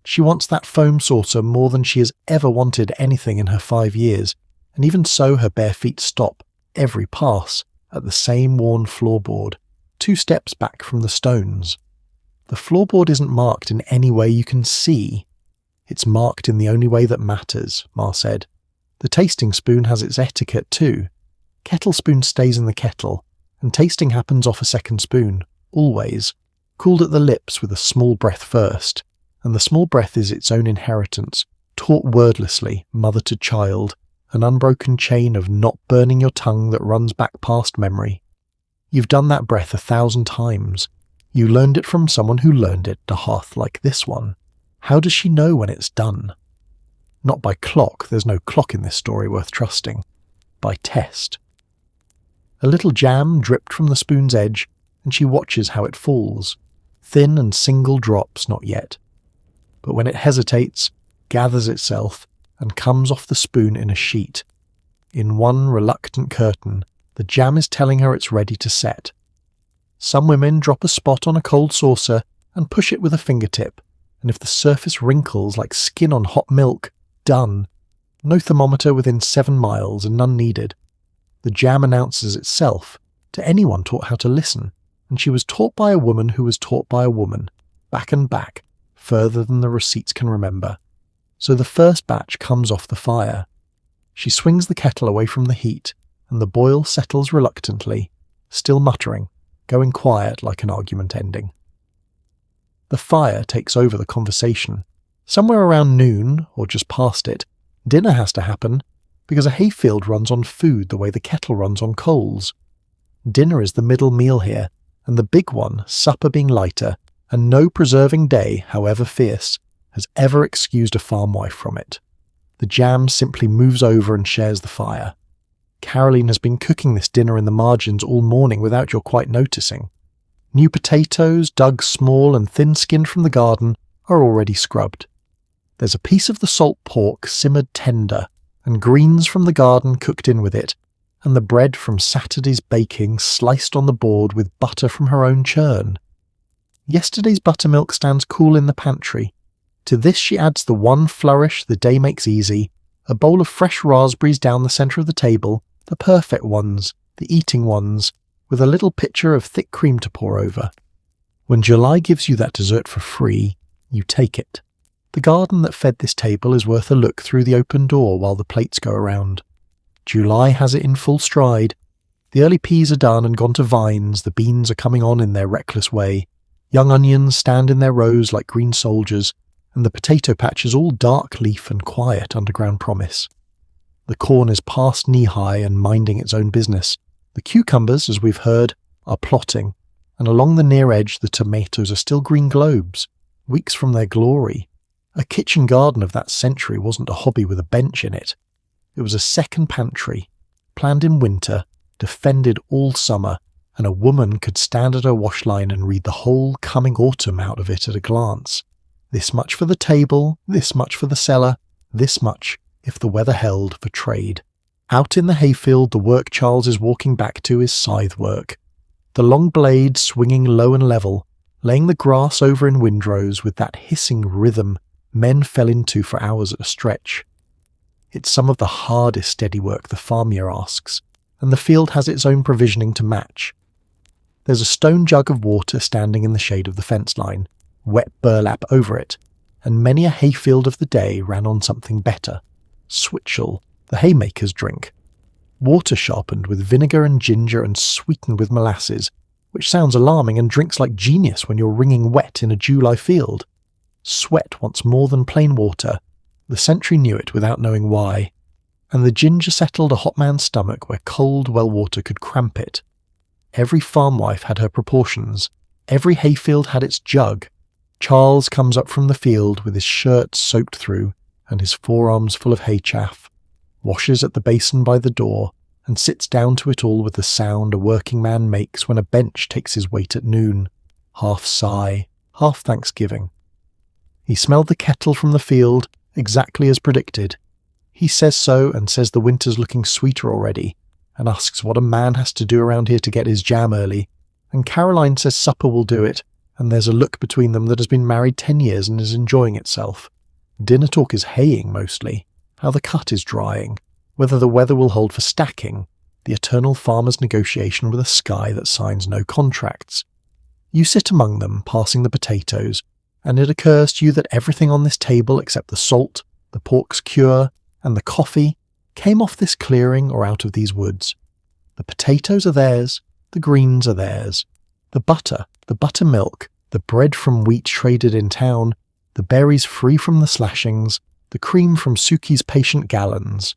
She wants that foam saucer more than she has ever wanted anything in her 5 years, and even so her bare feet stop, every pass, at the same worn floorboard, 2 steps back from the stones. The floorboard isn't marked in any way you can see. It's marked in the only way that matters, Ma said. The tasting spoon has its etiquette too. Kettle spoon stays in the kettle, and tasting happens off a second spoon, always, cooled at the lips with a small breath first, and the small breath is its own inheritance, taught wordlessly, mother to child, an unbroken chain of not burning your tongue that runs back past memory. You've done that breath 1,000 times. You learned it from someone who learned it, a hearth like this one. How does she know when it's done? Not by clock, there's no clock in this story worth trusting. By test. A little jam dripped from the spoon's edge, and she watches how it falls. Thin and single drops, not yet. But when it hesitates, gathers itself, and comes off the spoon in a sheet. In one reluctant curtain, the jam is telling her it's ready to set. Some women drop a spot on a cold saucer and push it with a fingertip, and if the surface wrinkles like skin on hot milk, done. No thermometer within 7 miles and none needed. The jam announces itself to anyone taught how to listen, and she was taught by a woman who was taught by a woman, back and back, further than the receipts can remember. So the first batch comes off the fire. She swings the kettle away from the heat, and the boil settles reluctantly, still muttering, going quiet like an argument ending. The fire takes over the conversation. Somewhere around noon, or just past it, dinner has to happen, because a hayfield runs on food the way the kettle runs on coals. Dinner is the middle meal here, and the big one, supper being lighter, and no preserving day, however fierce, has ever excused a farm wife from it. The jam simply moves over and shares the fire. Caroline has been cooking this dinner in the margins all morning without your quite noticing. New potatoes, dug small and thin-skinned from the garden, are already scrubbed. There's a piece of the salt pork simmered tender, and greens from the garden cooked in with it, and the bread from Saturday's baking sliced on the board with butter from her own churn. Yesterday's buttermilk stands cool in the pantry. To this she adds the one flourish the day makes easy, a bowl of fresh raspberries down the centre of the table, the perfect ones, the eating ones, with a little pitcher of thick cream to pour over. When July gives you that dessert for free, you take it. The garden that fed this table is worth a look through the open door while the plates go around. July has it in full stride. The early peas are done and gone to vines, the beans are coming on in their reckless way. Young onions stand in their rows like green soldiers, and the potato patch is all dark leaf and quiet underground promise. The corn is past knee-high and minding its own business. The cucumbers, as we've heard, are plotting, and along the near edge the tomatoes are still green globes, weeks from their glory. A kitchen garden of that century wasn't a hobby with a bench in it. It was a second pantry, planned in winter, defended all summer, and a woman could stand at her wash line and read the whole coming autumn out of it at a glance. This much for the table, this much for the cellar, this much, if the weather held, for trade. Out in the hayfield the work Charles is walking back to is scythe work. The long blade swinging low and level, laying the grass over in windrows with that hissing rhythm men fell into for hours at a stretch. It's some of the hardest steady work the farmer asks, and the field has its own provisioning to match. There's a stone jug of water standing in the shade of the fence line, wet burlap over it, and many a hayfield of the day ran on something better. Switchel, the haymaker's drink. Water sharpened with vinegar and ginger and sweetened with molasses, which sounds alarming and drinks like genius when you're wringing wet in a July field. Sweat wants more than plain water. The sentry knew it without knowing why, and the ginger settled a hot man's stomach where cold well water could cramp it. Every farm wife had her proportions. Every hayfield had its jug. Charles comes up from the field with his shirt soaked through and his forearms full of hay chaff, washes at the basin by the door, and sits down to it all with the sound a working man makes when a bench takes his weight at noon. Half sigh, half thanksgiving. He smelled the kettle from the field, exactly as predicted. He says so and says the winter's looking sweeter already, and asks what a man has to do around here to get his jam early, and Caroline says supper will do it, and there's a look between them that has been married 10 years and is enjoying itself. Dinner talk is haying mostly, how the cut is drying, whether the weather will hold for stacking, the eternal farmer's negotiation with a sky that signs no contracts. You sit among them, passing the potatoes, and it occurs to you that everything on this table except the salt, the pork's cure, and the coffee came off this clearing or out of these woods. The potatoes are theirs, the greens are theirs, the buttermilk, the bread from wheat traded in town, the berries free from the slashings, the cream from Suki's patient gallons.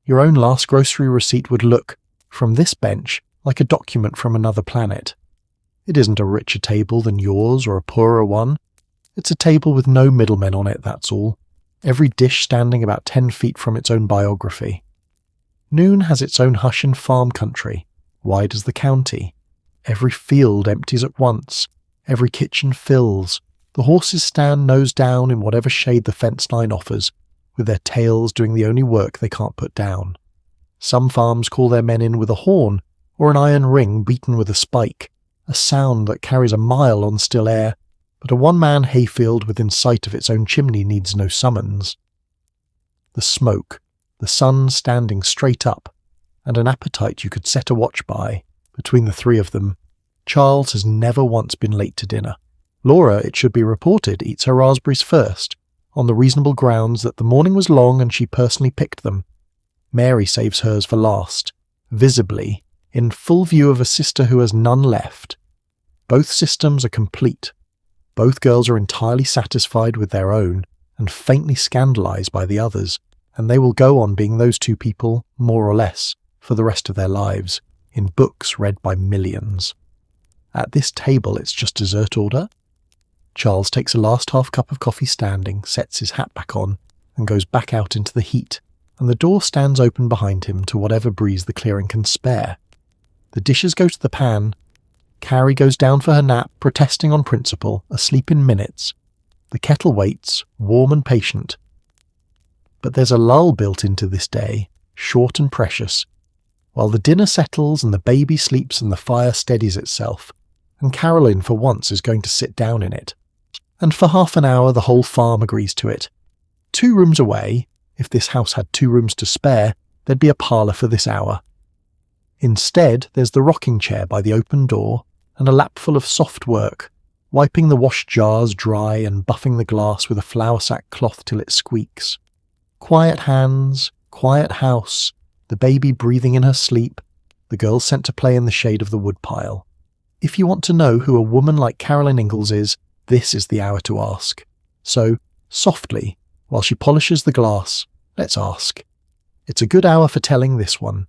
Your own last grocery receipt would look, from this bench, like a document from another planet. It isn't a richer table than yours or a poorer one. It's a table with no middlemen on it, that's all. Every dish standing about 10 feet from its own biography. Noon has its own hush and farm country, wide as the county. Every field empties at once. Every kitchen fills. The horses stand nose down in whatever shade the fence line offers, with their tails doing the only work they can't put down. Some farms call their men in with a horn, or an iron ring beaten with a spike, a sound that carries a mile on still air, but a one-man hayfield within sight of its own chimney needs no summons. The smoke, the sun standing straight up, and an appetite you could set a watch by, between the three of them. Charles has never once been late to dinner. Laura, it should be reported, eats her raspberries first, on the reasonable grounds that the morning was long and she personally picked them. Mary saves hers for last, visibly, in full view of a sister who has none left. Both systems are complete. Both girls are entirely satisfied with their own, and faintly scandalized by the others, and they will go on being those two people, more or less, for the rest of their lives, in books read by millions. At this table it's just dessert order. Charles takes a last half cup of coffee standing, sets his hat back on, and goes back out into the heat, and the door stands open behind him to whatever breeze the clearing can spare. The dishes go to the pan. Carrie goes down for her nap, protesting on principle, asleep in minutes. The kettle waits, warm and patient. But there's a lull built into this day, short and precious, while the dinner settles and the baby sleeps and the fire steadies itself, and Caroline for once is going to sit down in it. And for half an hour the whole farm agrees to it. 2 rooms away, if this house had 2 rooms to spare, there'd be a parlour for this hour. Instead, there's the rocking chair by the open door, and a lapful of soft work, wiping the wash jars dry and buffing the glass with a flour sack cloth till it squeaks. Quiet hands, quiet house, the baby breathing in her sleep, the girls sent to play in the shade of the woodpile. If you want to know who a woman like Caroline Ingalls is, this is the hour to ask. So, softly, while she polishes the glass, let's ask. It's a good hour for telling this one.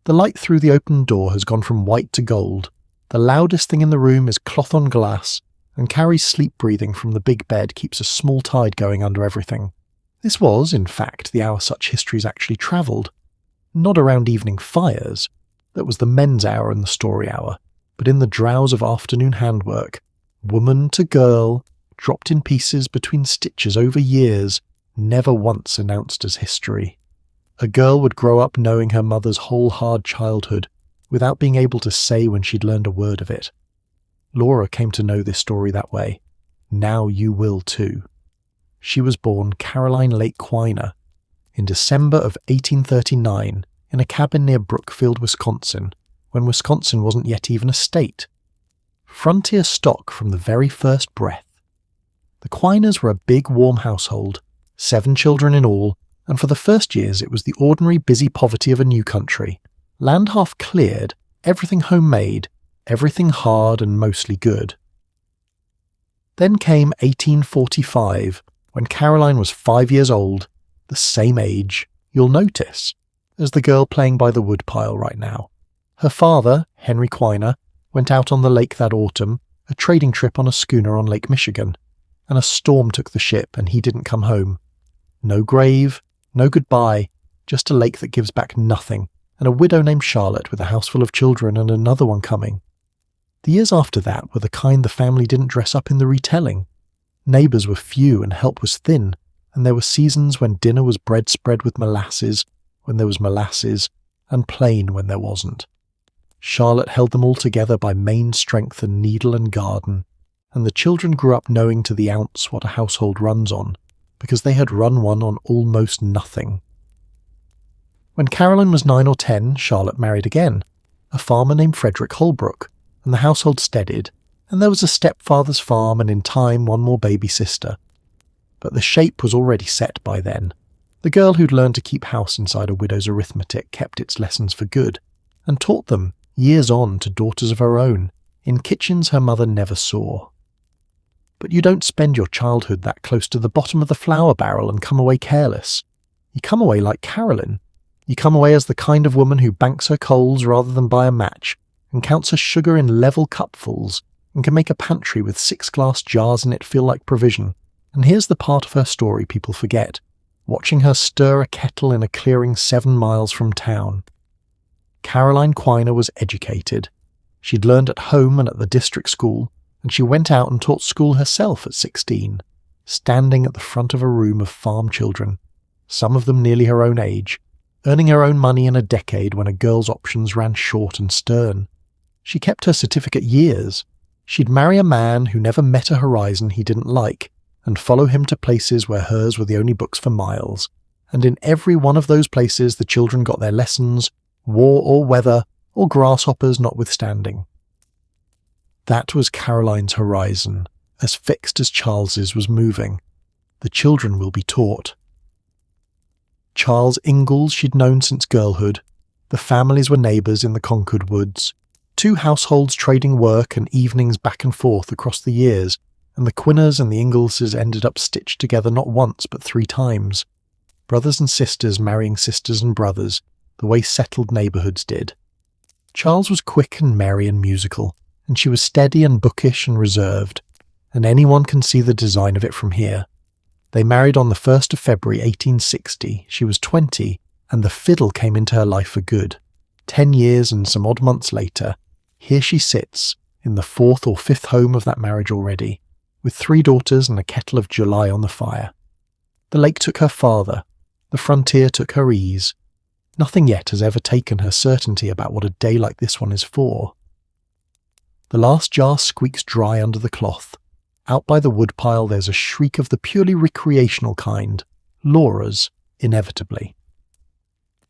The light through the open door has gone from white to gold. The loudest thing in the room is cloth on glass, and Carrie's sleep breathing from the big bed keeps a small tide going under everything. This was, in fact, the hour such histories actually travelled. Not around evening fires. That was the men's hour and the story hour, but in the drowse of afternoon handwork, woman to girl, dropped in pieces between stitches over years, never once announced as history. A girl would grow up knowing her mother's whole hard childhood, without being able to say when she'd learned a word of it. Laura came to know this story that way. Now you will too. She was born Caroline Lake Quiner in December of 1839 in a cabin near Brookfield, Wisconsin, when Wisconsin wasn't yet even a state. Frontier stock from the very first breath. The Quiners were a big, warm household, 7 children in all, and for the first years it was the ordinary busy poverty of a new country. Land half cleared, everything homemade, everything hard and mostly good. Then came 1845, when Caroline was 5 years old, the same age, you'll notice, as the girl playing by the woodpile right now. Her father, Henry Quiner, went out on the lake that autumn, a trading trip on a schooner on Lake Michigan, and a storm took the ship and he didn't come home. No grave, no goodbye, just a lake that gives back nothing, and a widow named Charlotte with a house full of children and another one coming. The years after that were the kind the family didn't dress up in the retelling. Neighbours were few and help was thin, and there were seasons when dinner was bread spread with molasses, when there was molasses, and plain when there wasn't. Charlotte held them all together by main strength and needle and garden, and the children grew up knowing to the ounce what a household runs on, because they had run one on almost nothing. When Caroline was 9 or 10, Charlotte married again, a farmer named Frederick Holbrook, and the household steadied, and there was a stepfather's farm and in time one more baby sister. But the shape was already set by then. The girl who'd learned to keep house inside a widow's arithmetic kept its lessons for good, and taught them, years on, to daughters of her own, in kitchens her mother never saw. But you don't spend your childhood that close to the bottom of the flour barrel and come away careless. You come away like Caroline. You come away as the kind of woman who banks her coals rather than buy a match, and counts her sugar in level cupfuls, and can make a pantry with 6 glass jars in it feel like provision. And here's the part of her story people forget, watching her stir a kettle in a clearing 7 miles from town. Caroline Quiner was educated. She'd learned at home and at the district school, and she went out and taught school herself at 16, standing at the front of a room of farm children, some of them nearly her own age, earning her own money in a decade when a girl's options ran short and stern. She kept her certificate years. She'd marry a man who never met a horizon he didn't like, and follow him to places where hers were the only books for miles, and in every one of those places the children got their lessons, war or weather, or grasshoppers notwithstanding. That was Caroline's horizon, as fixed as Charles's was moving. The children will be taught. Charles Ingalls she'd known since girlhood. The families were neighbours in the Concord woods. 2 households trading work and evenings back and forth across the years, and the Quinners and the Ingalls ended up stitched together not once but 3 times. Brothers and sisters marrying sisters and brothers, the way settled neighbourhoods did. Charles was quick and merry and musical, and she was steady and bookish and reserved, and anyone can see the design of it from here. They married on the 1st of February 1860, she was 20, and the fiddle came into her life for good. 10 years and some odd months later, here she sits, in the 4th or 5th home of that marriage already, with 3 daughters and a kettle of July on the fire. The lake took her farther, the frontier took her ease. Nothing yet has ever taken her certainty about what a day like this one is for. The last jar squeaks dry under the cloth. Out by the woodpile there's a shriek of the purely recreational kind, Laura's, inevitably.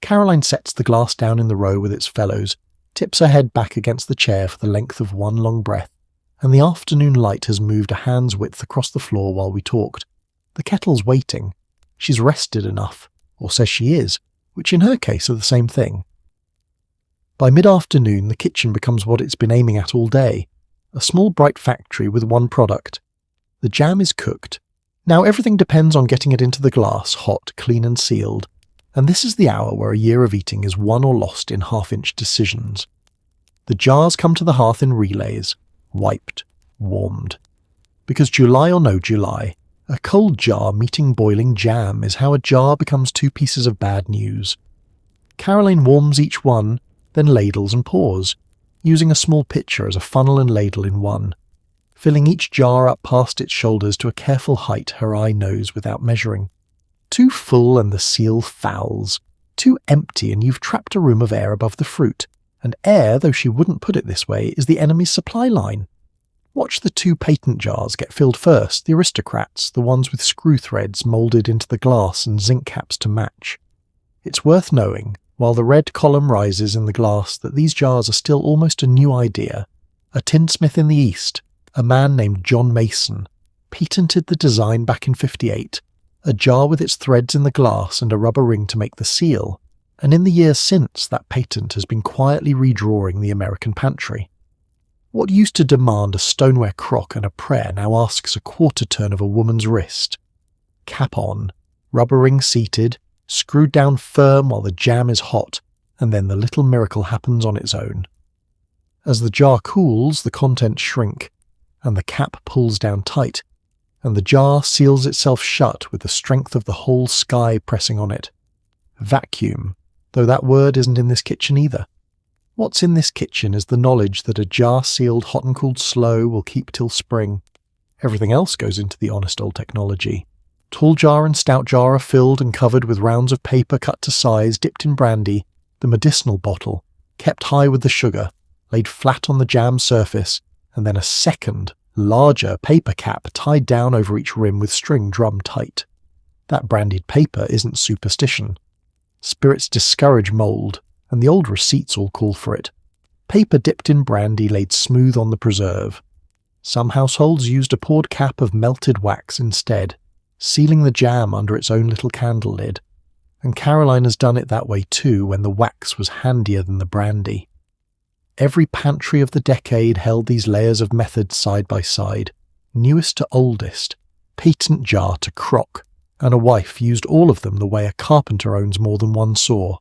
Caroline sets the glass down in the row with its fellows, tips her head back against the chair for the length of one long breath, and the afternoon light has moved a hand's width across the floor while we talked. The kettle's waiting. She's rested enough, or says she is, which in her case are the same thing. By mid-afternoon the kitchen becomes what it's been aiming at all day, a small bright factory with one product. The jam is cooked. Now everything depends on getting it into the glass, hot, clean and sealed, and this is the hour where a year of eating is won or lost in half-inch decisions. The jars come to the hearth in relays, wiped, warmed. Because July or no July, a cold jar meeting boiling jam is how a jar becomes 2 pieces of bad news. Caroline warms each one, then ladles and pours, using a small pitcher as a funnel and ladle in one, filling each jar up past its shoulders to a careful height her eye knows without measuring. Too full and the seal fouls, too empty and you've trapped a room of air above the fruit, and air, though she wouldn't put it this way, is the enemy's supply line. Watch the 2 patent jars get filled first, the aristocrats, the ones with screw threads moulded into the glass and zinc caps to match. It's worth knowing, while the red column rises in the glass, that these jars are still almost a new idea. A tinsmith in the East, a man named John Mason, patented the design back in 58, a jar with its threads in the glass and a rubber ring to make the seal, and in the years since that patent has been quietly redrawing the American pantry. What used to demand a stoneware crock and a prayer now asks a quarter turn of a woman's wrist. Cap on, rubber ring seated, screwed down firm while the jam is hot, and then the little miracle happens on its own. As the jar cools, the contents shrink, and the cap pulls down tight, and the jar seals itself shut with the strength of the whole sky pressing on it. Vacuum, though that word isn't in this kitchen either. What's in this kitchen is the knowledge that a jar sealed hot and cooled slow will keep till spring. Everything else goes into the honest old technology. Tall jar and stout jar are filled and covered with rounds of paper cut to size, dipped in brandy. The medicinal bottle, kept high with the sugar, laid flat on the jam surface, and then a second, larger paper cap tied down over each rim with string drummed tight. That brandied paper isn't superstition. Spirits discourage mould, and the old receipts all call for it. Paper dipped in brandy laid smooth on the preserve. Some households used a poured cap of melted wax instead, sealing the jam under its own little candle lid, and Caroline has done it that way too when the wax was handier than the brandy. Every pantry of the decade held these layers of method side by side, newest to oldest, patent jar to crock, and a wife used all of them the way a carpenter owns more than one saw.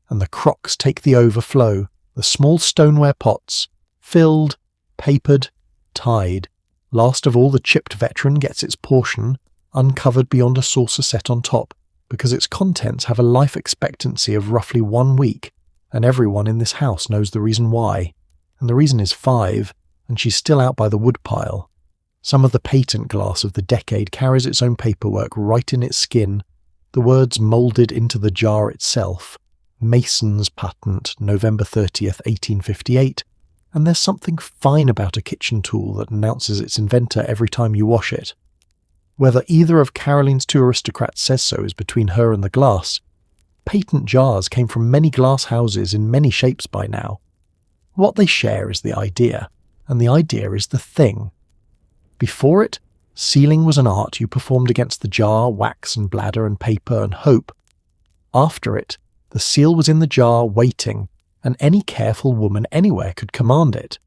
And the crocks take the overflow, the small stoneware pots, filled, papered, tied. Last of all, the chipped veteran gets its portion, uncovered beyond a saucer set on top, because its contents have a life expectancy of roughly 1 week, and everyone in this house knows the reason why. And the reason is 5, and she's still out by the woodpile. Some of the patent glass of the decade carries its own paperwork right in its skin, the words moulded into the jar itself. Mason's patent, November 30th, 1858, and there's something fine about a kitchen tool that announces its inventor every time you wash it. Whether either of Caroline's 2 aristocrats says so is between her and the glass. Patent jars came from many glass houses in many shapes by now. What they share is the idea, and the idea is the thing. Before it, sealing was an art you performed against the jar, wax and bladder and paper and hope. After it, the seal was in the jar waiting, and any careful woman anywhere could command it.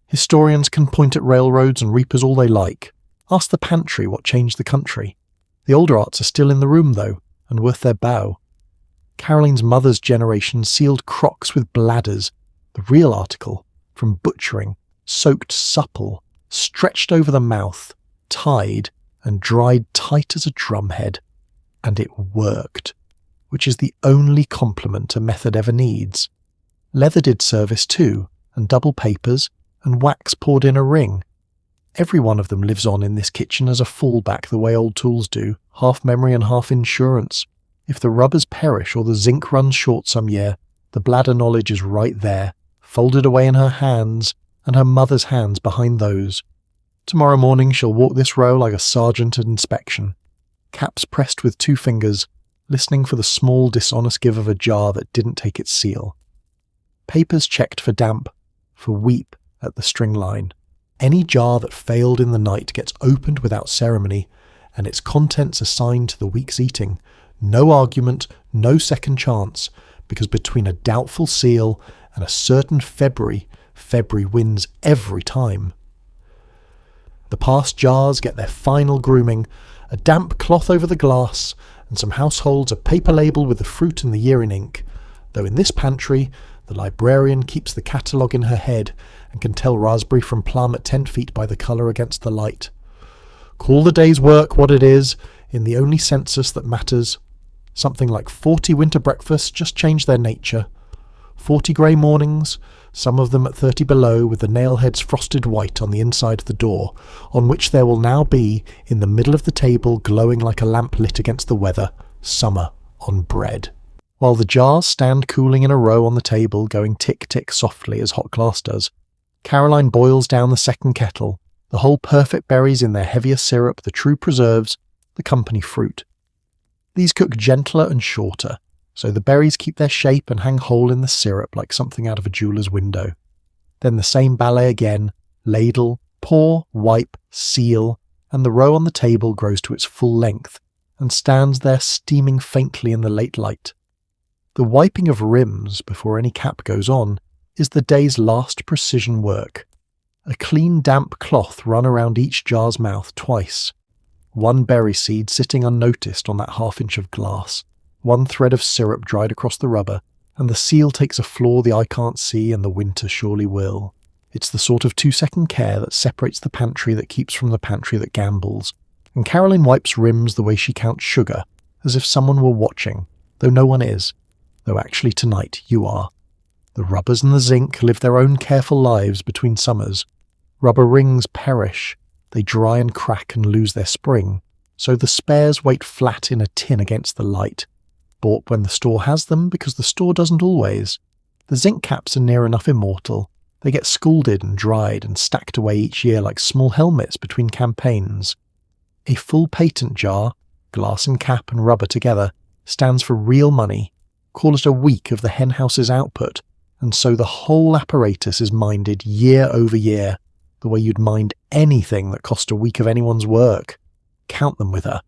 Historians can point at railroads and reapers all they like. Ask the pantry what changed the country. The older arts are still in the room, though, and worth their bow. Caroline's mother's generation sealed crocks with bladders, the real article, from butchering, soaked supple, stretched over the mouth, tied, and dried tight as a drumhead. And it worked, which is the only compliment a method ever needs. Leather did service too, and double papers, and wax poured in a ring. Every one of them lives on in this kitchen as a fallback the way old tools do, half memory and half insurance. If the rubbers perish or the zinc runs short some year, the bladder knowledge is right there, folded away in her hands, and her mother's hands behind those. Tomorrow morning she'll walk this row like a sergeant at inspection, caps pressed with 2 fingers, listening for the small dishonest give of a jar that didn't take its seal. Papers checked for damp, for weep at the string line. Any jar that failed in the night gets opened without ceremony, and its contents assigned to the week's eating. No argument, no second chance, because between a doubtful seal and a certain February wins every time. The past jars get their final grooming, a damp cloth over the glass, and some households a paper label with the fruit and the year in ink, though in this pantry the librarian keeps the catalogue in her head and can tell raspberry from plum at 10 feet by the colour against the light. Call the day's work what it is, in the only census that matters. Something like 40 winter breakfasts just change their nature. 40 grey mornings, some of them at 30 below with the nail heads frosted white on the inside of the door, on which there will now be, in the middle of the table glowing like a lamp lit against the weather, summer on bread. While the jars stand cooling in a row on the table, going tick-tick softly as hot glass does, Caroline boils down the second kettle, the whole perfect berries in their heavier syrup, the true preserves, the company fruit. These cook gentler and shorter, so the berries keep their shape and hang whole in the syrup like something out of a jeweller's window. Then the same ballet again, ladle, pour, wipe, seal, and the row on the table grows to its full length, and stands there steaming faintly in the late light. The wiping of rims before any cap goes on is the day's last precision work. A clean damp cloth run around each jar's mouth twice. 1 berry seed sitting unnoticed on that half-inch of glass. 1 thread of syrup dried across the rubber, and the seal takes a flaw the eye can't see and the winter surely will. It's the sort of 2-second care that separates the pantry that keeps from the pantry that gambles. And Caroline wipes rims the way she counts sugar, as if someone were watching, though no one is. Though actually tonight you are. The rubbers and the zinc live their own careful lives between summers. Rubber rings perish, they dry and crack and lose their spring, so the spares wait flat in a tin against the light, bought when the store has them because the store doesn't always. The zinc caps are near enough immortal. They get scalded and dried and stacked away each year like small helmets between campaigns. A full patent jar, glass and cap and rubber together, stands for real money. Call it a week of the henhouse's output, and so the whole apparatus is minded year over year, the way you'd mind anything that cost a week of anyone's work. Count them with her.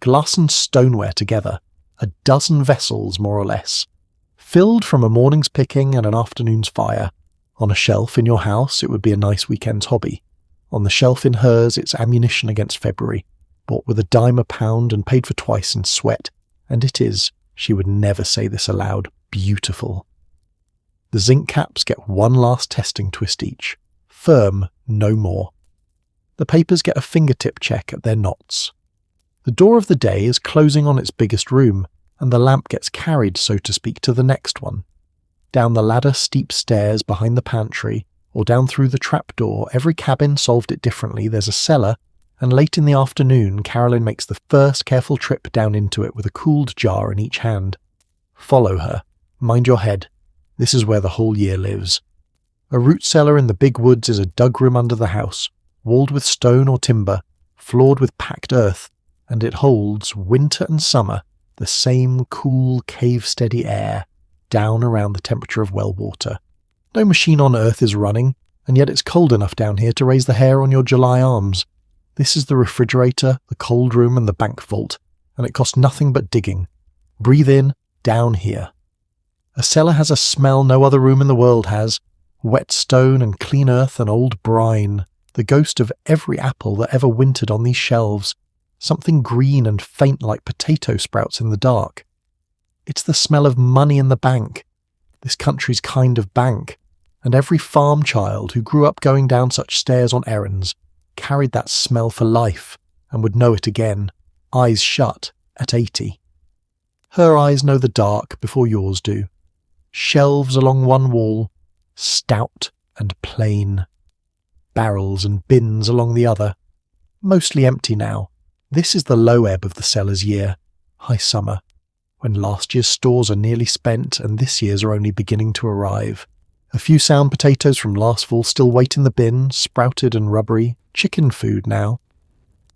Glass and stoneware together, a dozen vessels more or less, filled from a morning's picking and an afternoon's fire. On a shelf in your house, it would be a nice weekend's hobby. On the shelf in hers, it's ammunition against February, bought with a dime a pound and paid for twice in sweat. And it is, she would never say this aloud, beautiful. The zinc caps get one last testing twist each. Firm, no more. The papers get a fingertip check at their knots. The door of the day is closing on its biggest room, and the lamp gets carried, so to speak, to the next one. Down the ladder steep stairs behind the pantry, or down through the trapdoor, every cabin solved it differently. There's a cellar, and late in the afternoon Caroline makes the first careful trip down into it with a cooled jar in each hand. Follow her. Mind your head. This is where the whole year lives. A root cellar in the big woods is a dug room under the house, walled with stone or timber, floored with packed earth, and it holds, winter and summer, the same cool, cave-steady air, down around the temperature of well water. No machine on earth is running, and yet it's cold enough down here to raise the hair on your July arms. This is the refrigerator, the cold room, and the bank vault, and it costs nothing but digging. Breathe in, down here. A cellar has a smell no other room in the world has. Wet stone and clean earth and old brine, the ghost of every apple that ever wintered on these shelves, something green and faint like potato sprouts in the dark. It's the smell of money in the bank, this country's kind of bank, and every farm child who grew up going down such stairs on errands carried that smell for life and would know it again, eyes shut, at 80. Her eyes know the dark before yours do. Shelves along one wall, stout and plain. Barrels and bins along the other, mostly empty now. This is the low ebb of the cellar's year, high summer, when last year's stores are nearly spent and this year's are only beginning to arrive. A few sound potatoes from last fall still wait in the bin, sprouted and rubbery, chicken food now.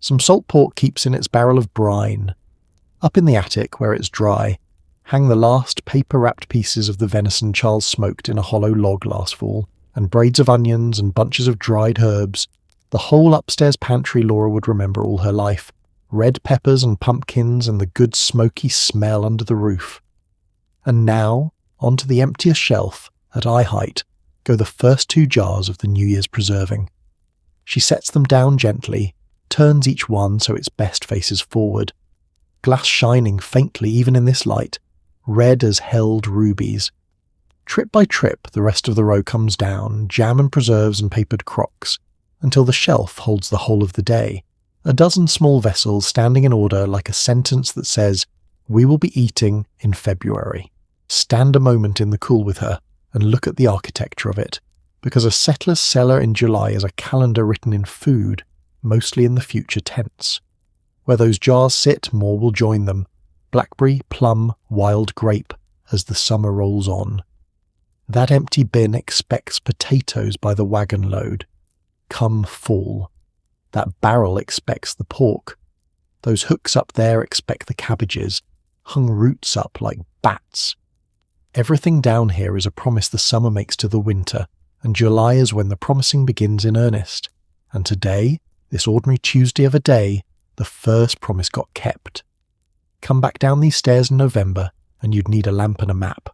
Some salt pork keeps in its barrel of brine. Up in the attic, where it's dry, hang the last paper-wrapped pieces of the venison Charles smoked in a hollow log last fall, and braids of onions and bunches of dried herbs. The whole upstairs pantry Laura would remember all her life. Red peppers and pumpkins and the good smoky smell under the roof. And now, onto the emptiest shelf, at eye height, go the first 2 jars of the New Year's preserving. She sets them down gently, turns each one so its best faces forward. Glass shining faintly even in this light, red as held rubies. Trip by trip the rest of the row comes down, jam and preserves and papered crocks, until the shelf holds the whole of the day. A dozen small vessels standing in order like a sentence that says, "We will be eating in February." Stand a moment in the cool with her and look at the architecture of it, because a settler's cellar in July is a calendar written in food, mostly in the future tense. Where those jars sit, more will join them. Blackberry, plum, wild grape, as the summer rolls on. That empty bin expects potatoes by the wagon load. Come fall. That barrel expects the pork. Those hooks up there expect the cabbages, hung roots up like bats. Everything down here is a promise the summer makes to the winter, and July is when the promising begins in earnest. And today, this ordinary Tuesday of a day, the first promise got kept. Come back down these stairs in November, and you'd need a lamp and a map.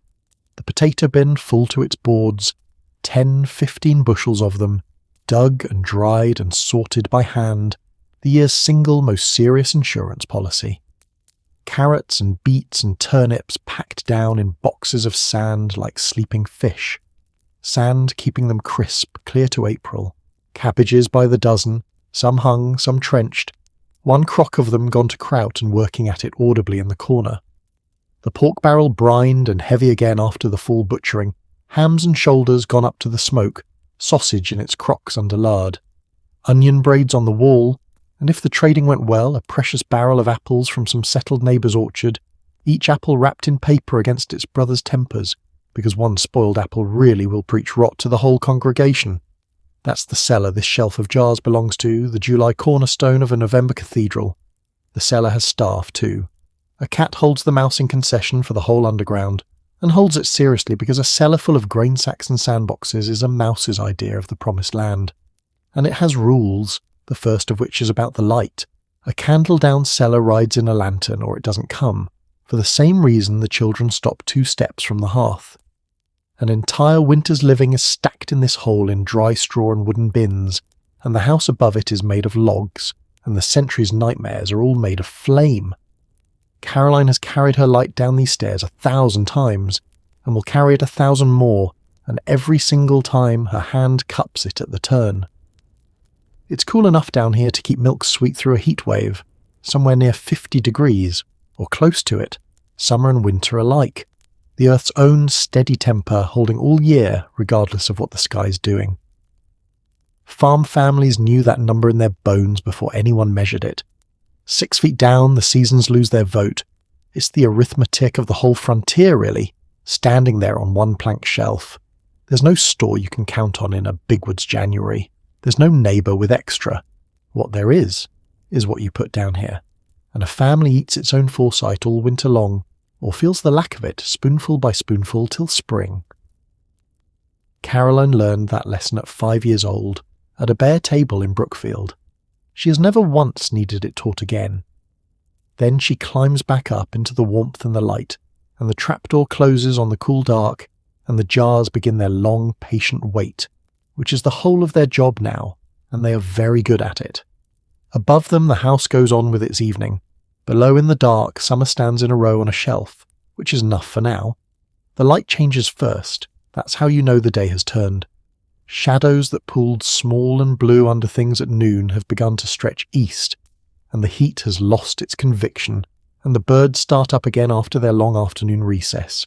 The potato bin full to its boards, 10-15 bushels of them, dug and dried and sorted by hand, the year's single most serious insurance policy. Carrots and beets and turnips packed down in boxes of sand like sleeping fish. Sand keeping them crisp, clear to April. Cabbages by the dozen, some hung, some trenched. One crock of them gone to kraut and working at it audibly in the corner. The pork barrel brined and heavy again after the fall butchering. Hams and shoulders gone up to the smoke. Sausage in its crocks under lard. onion braids on the wall, and if the trading went well, a precious barrel of apples from some settled neighbour's orchard, each apple wrapped in paper against its brother's tempers, because one spoiled apple really will preach rot to the whole congregation. That's the cellar this shelf of jars belongs to, the July cornerstone of a November cathedral. The cellar has staff too. A cat holds the mouse in concession for the whole underground, and holds it seriously because a cellar full of grain sacks and sandboxes is a mouse's idea of the promised land. And it has rules, the first of which is about the light. A candle-down cellar rides in a lantern or it doesn't come, for the same reason the children stop 2 steps from the hearth. An entire winter's living is stacked in this hole in dry straw and wooden bins, and the house above it is made of logs, and the sentry's nightmares are all made of flame. Caroline has carried her light down these stairs 1,000 times, and will carry it 1,000 more, and every single time her hand cups it at the turn. It's cool enough down here to keep milk sweet through a heat wave, somewhere near 50 degrees, or close to it, summer and winter alike. The earth's own steady temper holding all year regardless of what the sky's doing. Farm families knew that number in their bones before anyone measured it. 6 feet down, the seasons lose their vote. It's the arithmetic of the whole frontier, really, standing there on one plank shelf. There's no store you can count on in a bigwoods January. There's no neighbour with extra. What there is what you put down here. And a family eats its own foresight all winter long, or feels the lack of it spoonful by spoonful till spring. Caroline learned that lesson at 5 years old, at a bare table in Brookfield. She has never once needed it taught again. Then she climbs back up into the warmth and the light, and the trapdoor closes on the cool dark, and the jars begin their long, patient wait, which is the whole of their job now, and they are very good at it. Above them the house goes on with its evening. Below in the dark, summer stands in a row on a shelf, which is enough for now. The light changes first. That's how you know the day has turned. Shadows that pooled small and blue under things at noon have begun to stretch east, and the heat has lost its conviction, and the birds start up again after their long afternoon recess.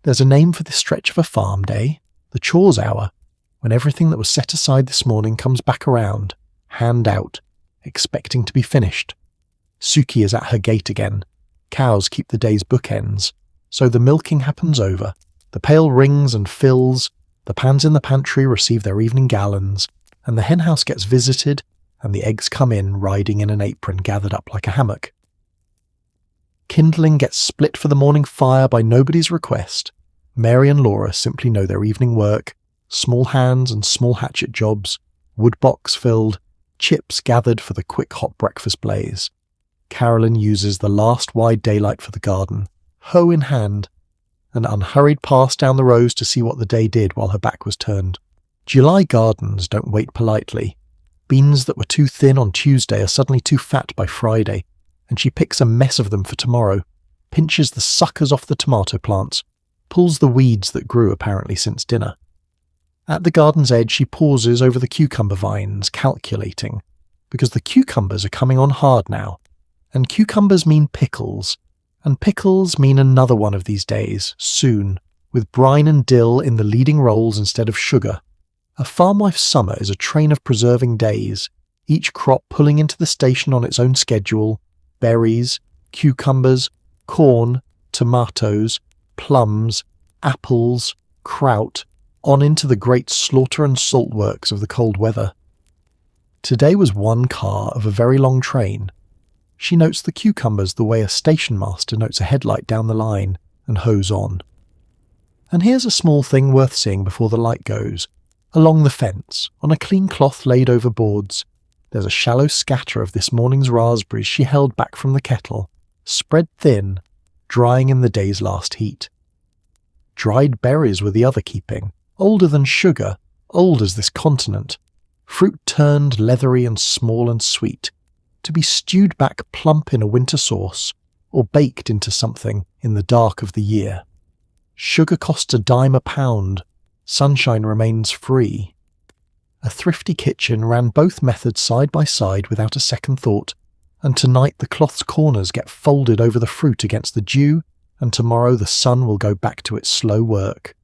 There's a name for this stretch of a farm day, the chores hour, when everything that was set aside this morning comes back around, hand out, expecting to be finished. Suki is at her gate again. Cows keep the day's bookends. So the milking happens over. The pail rings and fills. The pans in the pantry receive their evening gallons. And the henhouse gets visited, and the eggs come in riding in an apron gathered up like a hammock. Kindling gets split for the morning fire by nobody's request. Mary and Laura simply know their evening work. Small hands and small hatchet jobs. Wood box filled. Chips gathered for the quick hot breakfast blaze. Caroline uses the last wide daylight for the garden, hoe in hand, an unhurried pass down the rows to see what the day did while her back was turned. July gardens don't wait politely. Beans that were too thin on Tuesday are suddenly too fat by Friday, and she picks a mess of them for tomorrow, pinches the suckers off the tomato plants, pulls the weeds that grew apparently since dinner. At the garden's edge she pauses over the cucumber vines, calculating, because the cucumbers are coming on hard now. And cucumbers mean pickles, and pickles mean another one of these days, soon, with brine and dill in the leading roles instead of sugar. A farmwife's summer is a train of preserving days, each crop pulling into the station on its own schedule, berries, cucumbers, corn, tomatoes, plums, apples, kraut, on into the great slaughter and salt works of the cold weather. Today was one car of a very long train. She notes the cucumbers the way a station master notes a headlight down the line, and hoes on. And here's a small thing worth seeing before the light goes. Along the fence, on a clean cloth laid over boards, there's a shallow scatter of this morning's raspberries she held back from the kettle, spread thin, drying in the day's last heat. Dried berries were the other keeping, older than sugar, old as this continent, fruit turned leathery and small and sweet, to be stewed back plump in a winter sauce, or baked into something in the dark of the year. Sugar costs $0.10 a pound. Sunshine remains free. A thrifty kitchen ran both methods side by side without a second thought, and tonight the cloth's corners get folded over the fruit against the dew, and tomorrow the sun will go back to its slow work.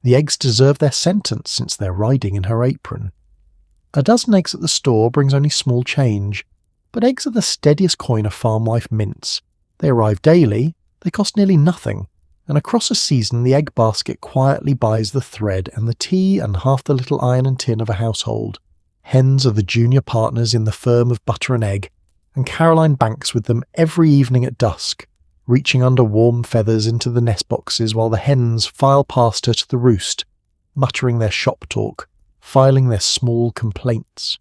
The eggs deserve their sentence since they're riding in her apron. A dozen eggs at the store brings only small change, but eggs are the steadiest coin a farm wife mints. They arrive daily, they cost nearly nothing, and across a season the egg basket quietly buys the thread and the tea and half the little iron and tin of a household. Hens are the junior partners in the firm of butter and egg, and Caroline banks with them every evening at dusk, reaching under warm feathers into the nest boxes while the hens file past her to the roost, muttering their shop talk, filing their small complaints.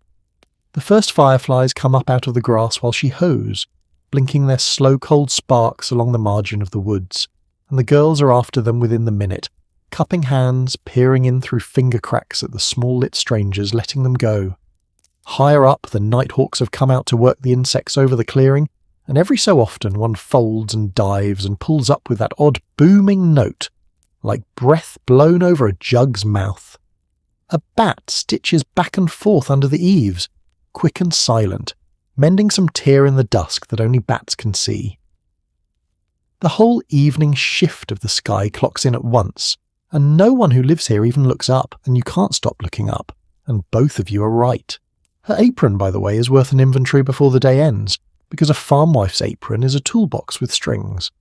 The first fireflies come up out of the grass while she hoes, blinking their slow cold sparks along the margin of the woods, and the girls are after them within the minute, cupping hands, peering in through finger cracks at the small lit strangers, letting them go. Higher up, the nighthawks have come out to work the insects over the clearing, and every so often one folds and dives and pulls up with that odd booming note, like breath blown over a jug's mouth. A bat stitches back and forth under the eaves, quick and silent, mending some tear in the dusk that only bats can see. The whole evening shift of the sky clocks in at once, and no one who lives here even looks up, and you can't stop looking up, and both of you are right. Her apron, by the way, is worth an inventory before the day ends, because a farm wife's apron is a toolbox with strings.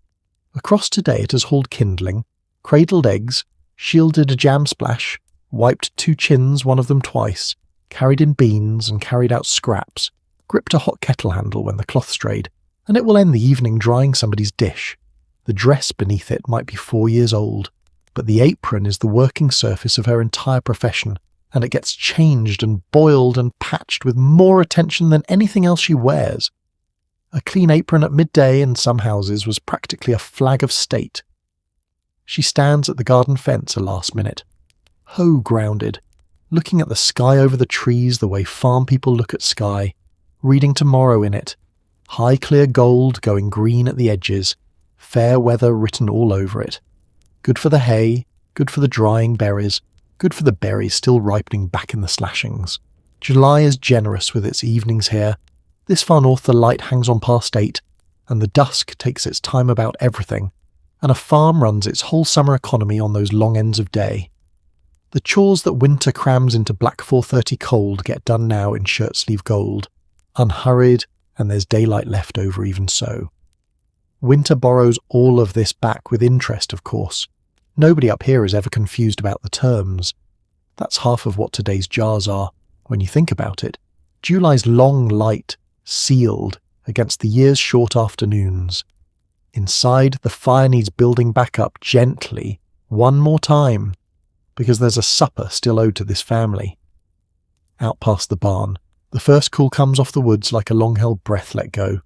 Across today it has hauled kindling, cradled eggs, shielded a jam splash, wiped 2 chins, one of them twice, carried in beans and carried out scraps, gripped a hot kettle handle when the cloth strayed, and it will end the evening drying somebody's dish. The dress beneath it might be 4 years old, but the apron is the working surface of her entire profession, and it gets changed and boiled and patched with more attention than anything else she wears. A clean apron at midday in some houses was practically a flag of state. She stands at the garden fence a last minute, hoe grounded, looking at the sky over the trees the way farm people look at sky, reading tomorrow in it, high clear gold going green at the edges, fair weather written all over it. Good for the hay, good for the drying berries, good for the berries still ripening back in the slashings. July is generous with its evenings here. This far north the light hangs on past 8, and the dusk takes its time about everything, and a farm runs its whole summer economy on those long ends of day. The chores that winter crams into black 4:30 cold get done now in shirt-sleeve gold, unhurried, and there's daylight left over even so. Winter borrows all of this back with interest, of course. Nobody up here is ever confused about the terms. That's half of what today's jars are, when you think about it. July's long light, sealed against the year's short afternoons. Inside, the fire needs building back up gently, one more time, because there's a supper still owed to this family. Out past the barn, the first cool comes off the woods like a long-held breath let go.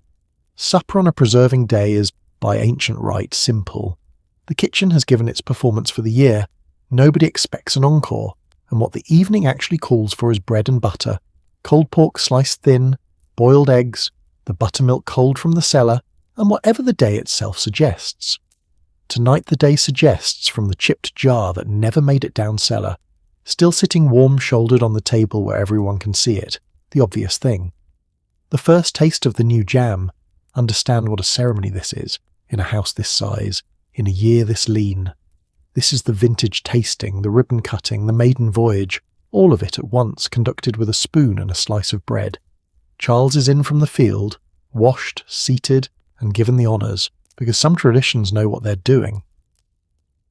Supper on a preserving day is, by ancient rite, simple. The kitchen has given its performance for the year. Nobody expects an encore, and what the evening actually calls for is bread and butter, cold pork sliced thin, boiled eggs, the buttermilk cold from the cellar, and whatever the day itself suggests. Tonight the day suggests from the chipped jar that never made it down cellar, still sitting warm-shouldered on the table where everyone can see it, the obvious thing. The first taste of the new jam. Understand what a ceremony this is, in a house this size, in a year this lean. This is the vintage tasting, the ribbon cutting, the maiden voyage, all of it at once conducted with a spoon and a slice of bread. Charles is in from the field, washed, seated, and given the honours, because some traditions know what they're doing.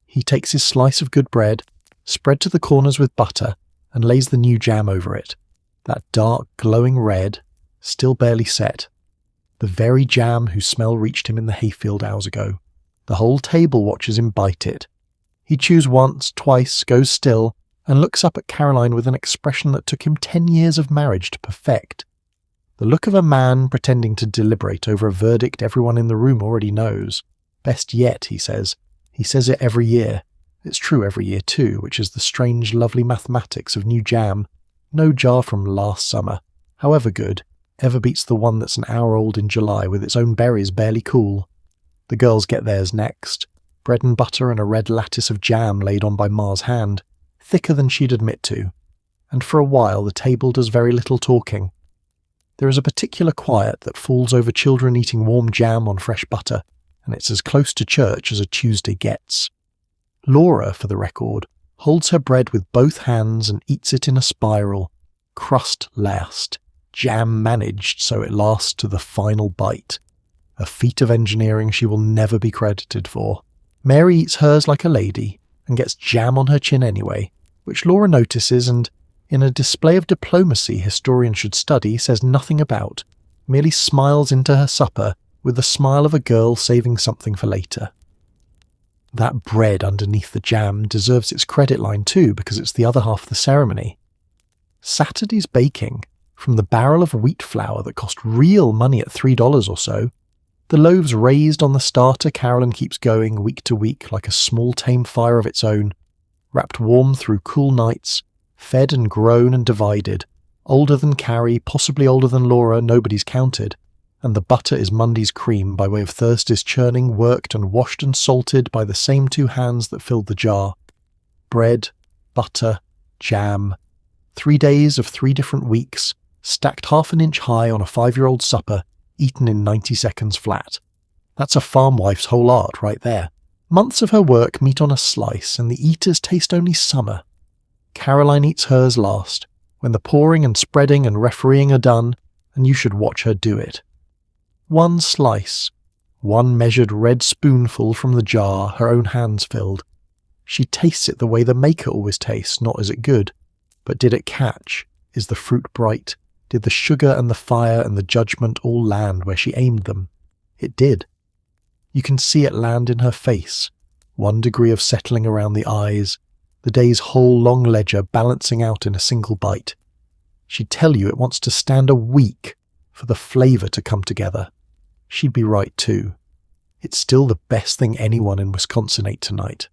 He takes his slice of good bread, spread to the corners with butter, and lays the new jam over it. That dark, glowing red, still barely set. The very jam whose smell reached him in the hayfield hours ago. The whole table watches him bite it. He chews once, twice, goes still, and looks up at Caroline with an expression that took him 10 years of marriage to perfect. The look of a man pretending to deliberate over a verdict everyone in the room already knows. Best yet, he says. He says it every year. It's true every year too, which is the strange, lovely mathematics of new jam. No jar from last summer, however good, ever beats the one that's an hour old in July with its own berries barely cool. The girls get theirs next. Bread and butter and a red lattice of jam laid on by Ma's hand, thicker than she'd admit to. And for a while the table does very little talking. There is a particular quiet that falls over children eating warm jam on fresh butter, and it's as close to church as a Tuesday gets. Laura, for the record, holds her bread with both hands and eats it in a spiral, Crust last, jam managed so it lasts to the final bite. A feat of engineering she will never be credited for. Mary eats hers like a lady, and gets jam on her chin anyway, which Laura notices and, in a display of diplomacy historians should study, says nothing about, merely smiles into her supper with the smile of a girl saving something for later. That bread underneath the jam deserves its credit line too, because it's the other half of the ceremony. Saturday's baking, from the barrel of wheat flour that cost real money at $3 or so, the loaves raised on the starter Caroline keeps going week to week like a small tame fire of its own, wrapped warm through cool nights, fed and grown and divided, older than Carrie, possibly older than Laura, nobody's counted, and the butter is Monday's cream by way of Thursday's churning, worked and washed and salted by the same two hands that filled the jar. Bread, butter, jam. 3 days of 3 different weeks, stacked half an inch high on a 5-year-old supper, eaten in 90 seconds flat. That's a farm wife's whole art right there. Months of her work meet on a slice, and the eaters taste only summer. Caroline eats hers last, when the pouring and spreading and refereeing are done, and you should watch her do it. 1 slice, 1 measured red spoonful from the jar her own hands filled. She tastes it the way the maker always tastes, not is it good, but did it catch? Is the fruit bright? Did the sugar and the fire and the judgment all land where she aimed them? It did. You can see it land in her face, 1 degree of settling around the eyes, the day's whole long ledger balancing out in a single bite. She'd tell you it wants to stand a week for the flavour to come together. She'd be right too. It's still the best thing anyone in Wisconsin ate tonight.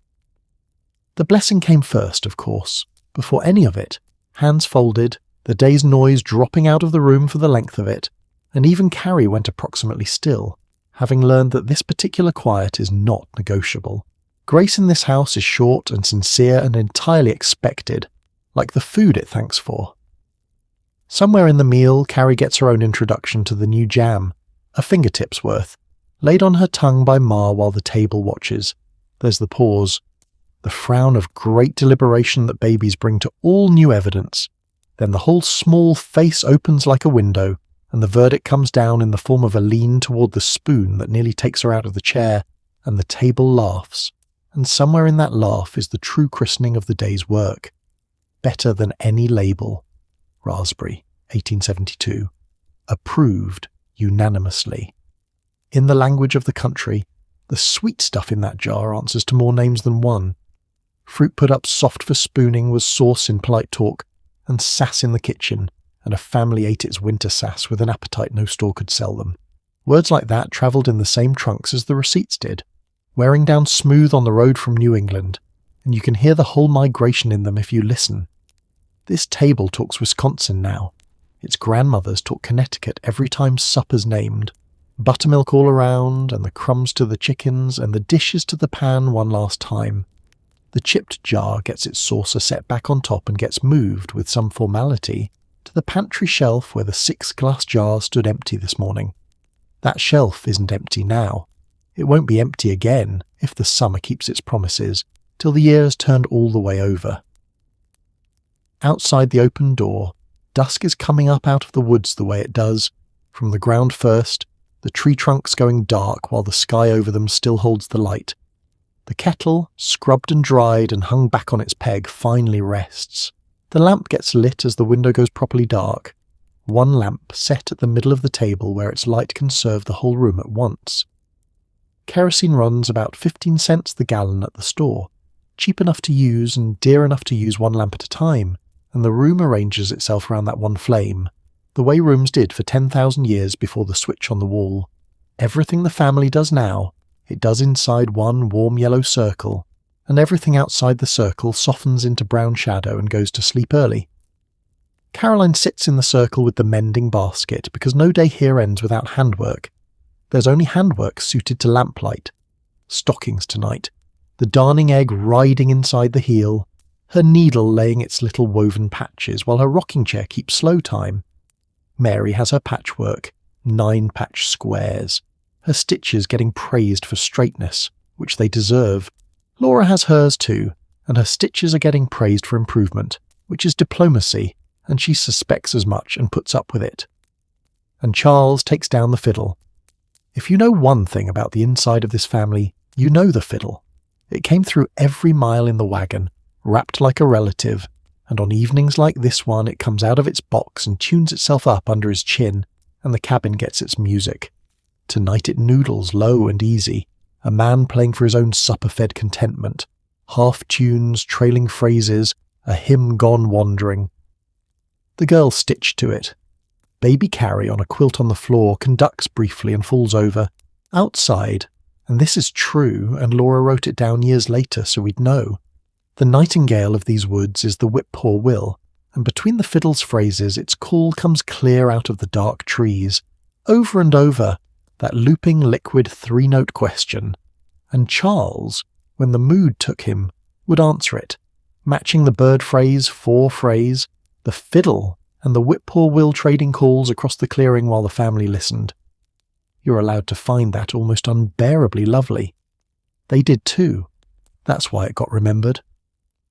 The blessing came first, of course. Before any of it, hands folded, the day's noise dropping out of the room for the length of it, and even Carrie went approximately still, having learned that this particular quiet is not negotiable. Grace in this house is short and sincere and entirely expected, like the food it thanks for. Somewhere in the meal, Carrie gets her own introduction to the new jam, a fingertip's worth, laid on her tongue by Ma while the table watches. There's the pause, the frown of great deliberation that babies bring to all new evidence. Then the whole small face opens like a window, and the verdict comes down in the form of a lean toward the spoon that nearly takes her out of the chair, and the table laughs. And somewhere in that laugh is the true christening of the day's work. Better than any label. Raspberry, 1872. Approved unanimously. In the language of the country, the sweet stuff in that jar answers to more names than one. Fruit put up soft for spooning was sauce in polite talk, and sass in the kitchen, and a family ate its winter sass with an appetite no store could sell them. Words like that travelled in the same trunks as the receipts did, wearing down smooth on the road from New England, and you can hear the whole migration in them if you listen. This table talks Wisconsin now. Its grandmothers talk Connecticut every time supper's named. Buttermilk all around, and the crumbs to the chickens, and the dishes to the pan one last time. The chipped jar gets its saucer set back on top and gets moved, with some formality, to the pantry shelf where the 6 glass jars stood empty this morning. That shelf isn't empty now. It won't be empty again, if the summer keeps its promises, till the year has turned all the way over. Outside the open door, dusk is coming up out of the woods the way it does, from the ground first, the tree trunks going dark while the sky over them still holds the light. The kettle, scrubbed and dried and hung back on its peg, finally rests. The lamp gets lit as the window goes properly dark. 1 lamp set at the middle of the table where its light can serve the whole room at once. Kerosene runs about 15 cents the gallon at the store, cheap enough to use and dear enough to use 1 lamp at a time, and the room arranges itself around that one flame, the way rooms did for 10,000 years before the switch on the wall. Everything the family does now, it does inside one warm yellow circle, and everything outside the circle softens into brown shadow and goes to sleep early. Caroline sits in the circle with the mending basket because no day here ends without handwork. There's only handwork suited to lamplight. Stockings tonight, the darning egg riding inside the heel, her needle laying its little woven patches while her rocking chair keeps slow time. Mary has her patchwork, 9 patch squares, her stitches getting praised for straightness, which they deserve. Laura has hers too, and her stitches are getting praised for improvement, which is diplomacy, and she suspects as much and puts up with it. And Charles takes down the fiddle. If you know one thing about the inside of this family, you know the fiddle. It came through every mile in the wagon, wrapped like a relative, and on evenings like this one it comes out of its box and tunes itself up under his chin, and the cabin gets its music. Tonight it noodles low and easy, a man playing for his own supper-fed contentment, half-tunes, trailing phrases, a hymn gone wandering. The girls stitch to it. Baby Carrie on a quilt on the floor conducts briefly and falls over. Outside, and this is true, and Laura wrote it down years later so we'd know, the nightingale of these woods is the whip-poor-will, and between the fiddle's phrases its call comes clear out of the dark trees, over and over, that looping liquid three-note question, and Charles, when the mood took him, would answer it, matching the bird phrase, for phrase, the fiddle, and the whip-poor-will trading calls across the clearing while the family listened. You're allowed to find that almost unbearably lovely. They did too. That's why it got remembered.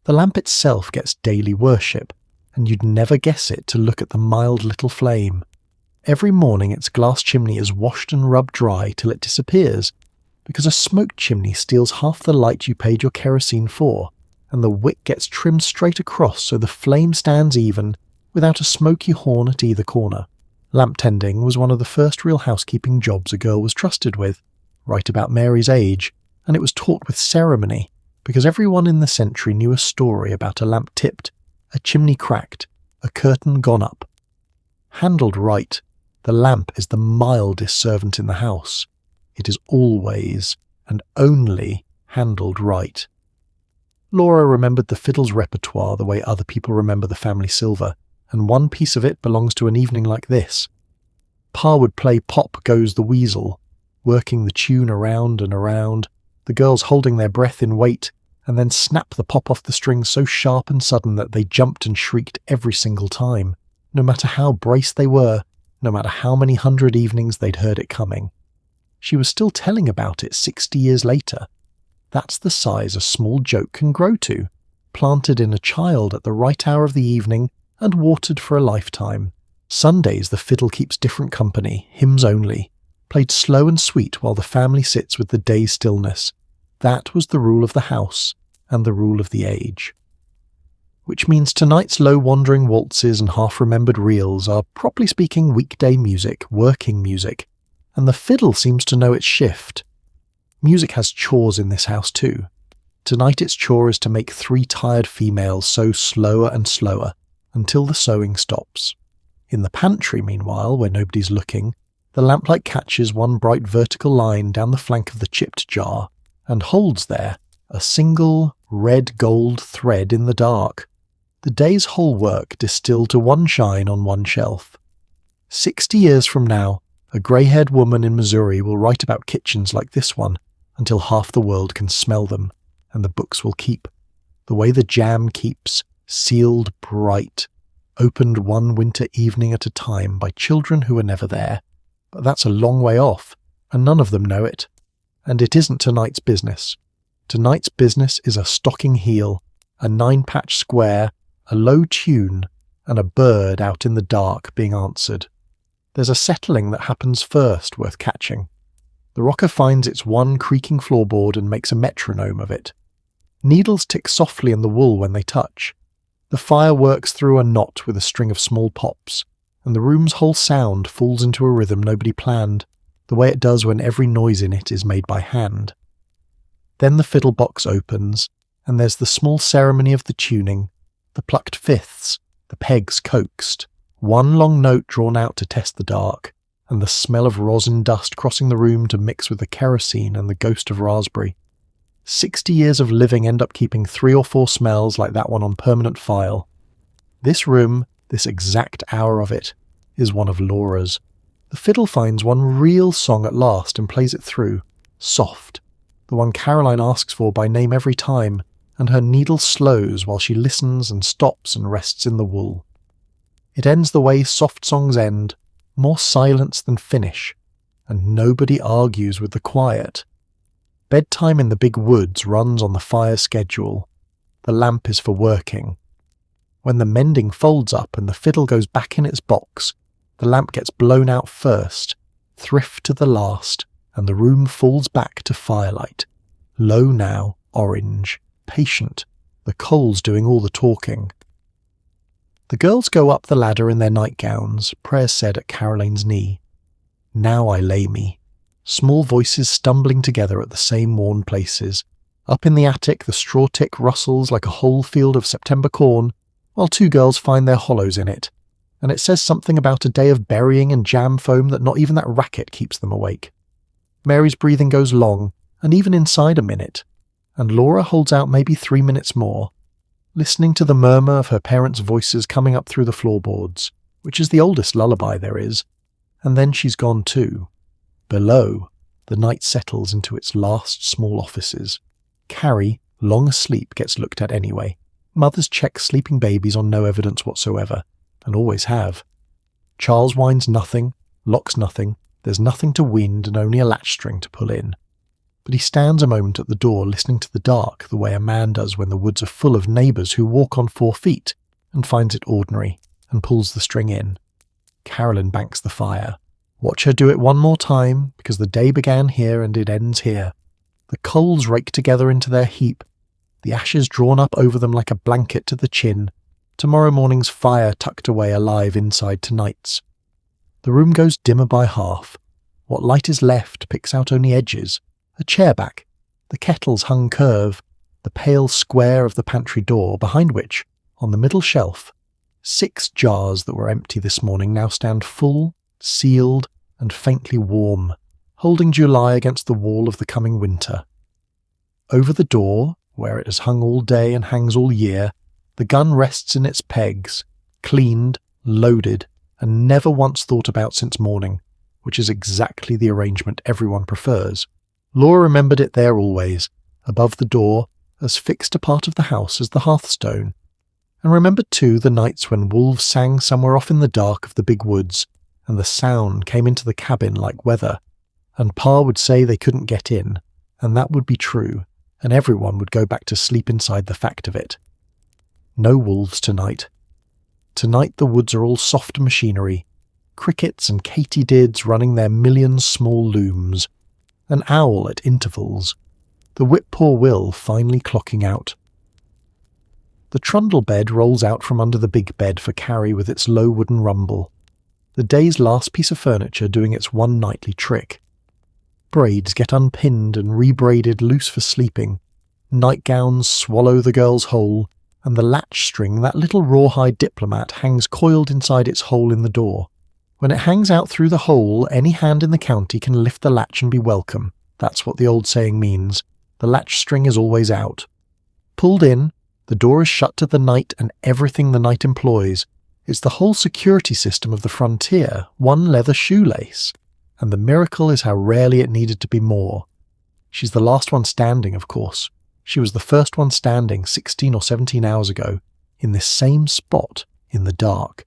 The lamp itself gets daily worship, and you'd never guess it to look at the mild little flame. Every morning its glass chimney is washed and rubbed dry till it disappears, because a smoke chimney steals half the light you paid your kerosene for, and the wick gets trimmed straight across so the flame stands even, without a smoky horn at either corner. Lamp tending was one of the first real housekeeping jobs a girl was trusted with, right about Mary's age, and it was taught with ceremony, because everyone in the century knew a story about a lamp tipped, a chimney cracked, a curtain gone up. Handled right, the lamp is the mildest servant in the house. It is always, and only, handled right. Laura remembered the fiddle's repertoire the way other people remember the family silver, and one piece of it belongs to an evening like this. Pa would play Pop Goes the Weasel, working the tune around and around, the girls holding their breath in wait, and then snap the pop off the strings so sharp and sudden that they jumped and shrieked every single time, no matter how braced they were, no matter how many 100 evenings they'd heard it coming. She was still telling about it 60 years later. That's the size a small joke can grow to, planted in a child at the right hour of the evening and watered for a lifetime. Sundays the fiddle keeps different company, hymns only, played slow and sweet while the family sits with the day's stillness. That was the rule of the house, and the rule of the age. Which means tonight's low-wandering waltzes and half-remembered reels are, properly speaking, weekday music, working music, and the fiddle seems to know its shift. Music has chores in this house too. Tonight its chore is to make 3 tired females sew slower and slower, until the sewing stops. In the pantry, meanwhile, where nobody's looking, the lamplight catches one bright vertical line down the flank of the chipped jar, and holds there a single red-gold thread in the dark, the day's whole work distilled to one shine on one shelf. 60 years from now, a grey-haired woman in Missouri will write about kitchens like this one until half the world can smell them, and the books will keep, the way the jam keeps, sealed bright, opened one winter evening at a time by children who were never there. But that's a long way off, and none of them know it. And it isn't tonight's business. Tonight's business is a stocking heel, a 9-patch square, a low tune, and a bird out in the dark being answered. There's a settling that happens first worth catching. The rocker finds its one creaking floorboard and makes a metronome of it. Needles tick softly in the wool when they touch. The fire works through a knot with a string of small pops, and the room's whole sound falls into a rhythm nobody planned, the way it does when every noise in it is made by hand. Then the fiddle box opens, and there's the small ceremony of the tuning, the plucked fifths, the pegs coaxed, one long note drawn out to test the dark, and the smell of rosin dust crossing the room to mix with the kerosene and the ghost of raspberry. 60 years of living end up keeping 3 or 4 smells like that one on permanent file. This room, this exact hour of it, is one of Laura's. The fiddle finds one real song at last and plays it through, soft, the one Caroline asks for by name every time, and her needle slows while she listens and stops and rests in the wool. It ends the way soft songs end, more silence than finish, and nobody argues with the quiet. Bedtime in the big woods runs on the fire schedule. The lamp is for working. When the mending folds up and the fiddle goes back in its box, the lamp gets blown out first, thrift to the last, and the room falls back to firelight. Low now, orange, patient, the coals doing all the talking. The girls go up the ladder in their nightgowns, prayers said at Caroline's knee. Now I lay me. Small voices stumbling together at the same worn places. Up in the attic the straw tick rustles like a whole field of September corn, while two girls find their hollows in it, and it says something about a day of burying and jam foam that not even that racket keeps them awake. Mary's breathing goes long, and even inside a minute, and Laura holds out maybe 3 minutes more, listening to the murmur of her parents' voices coming up through the floorboards, which is the oldest lullaby there is, and then she's gone too. Below, the night settles into its last small offices. Carrie, long asleep, gets looked at anyway. Mothers check sleeping babies on no evidence whatsoever, and always have. Charles winds nothing, locks nothing, there's nothing to wind and only a latch string to pull in. But he stands a moment at the door listening to the dark the way a man does when the woods are full of neighbours who walk on 4 feet, and finds it ordinary, and pulls the string in. Caroline banks the fire. Watch her do it one more time, because the day began here and it ends here. The coals rake together into their heap, the ashes drawn up over them like a blanket to the chin, tomorrow morning's fire tucked away alive inside tonight's. The room goes dimmer by half. What light is left picks out only edges, a chair back, the kettle's hung curve, the pale square of the pantry door, behind which, on the middle shelf, 6 jars that were empty this morning now stand full, sealed, and faintly warm, holding July against the wall of the coming winter. Over the door, where it has hung all day and hangs all year, the gun rests in its pegs, cleaned, loaded, and never once thought about since morning, which is exactly the arrangement everyone prefers. Laura remembered it there always, above the door, as fixed a part of the house as the hearthstone, and remembered too the nights when wolves sang somewhere off in the dark of the big woods, and the sound came into the cabin like weather, and Pa would say they couldn't get in, and that would be true, and everyone would go back to sleep inside the fact of it. No wolves tonight. Tonight the woods are all soft machinery, crickets and katydids running their million small looms, an owl at intervals, the whip-poor-will finally clocking out. The trundle bed rolls out from under the big bed for Carrie with its low wooden rumble, the day's last piece of furniture doing its one nightly trick. Braids get unpinned and rebraided loose for sleeping, nightgowns swallow the girls whole, and the latch string, that little rawhide diplomat, hangs coiled inside its hole in the door. When it hangs out through the hole, any hand in the county can lift the latch and be welcome. That's what the old saying means. The latch string is always out. Pulled in, the door is shut to the night and everything the night employs. It's the whole security system of the frontier, one leather shoelace. And the miracle is how rarely it needed to be more. She's the last one standing, of course. She was the first one standing 16 or 17 hours ago, in this same spot, in the dark.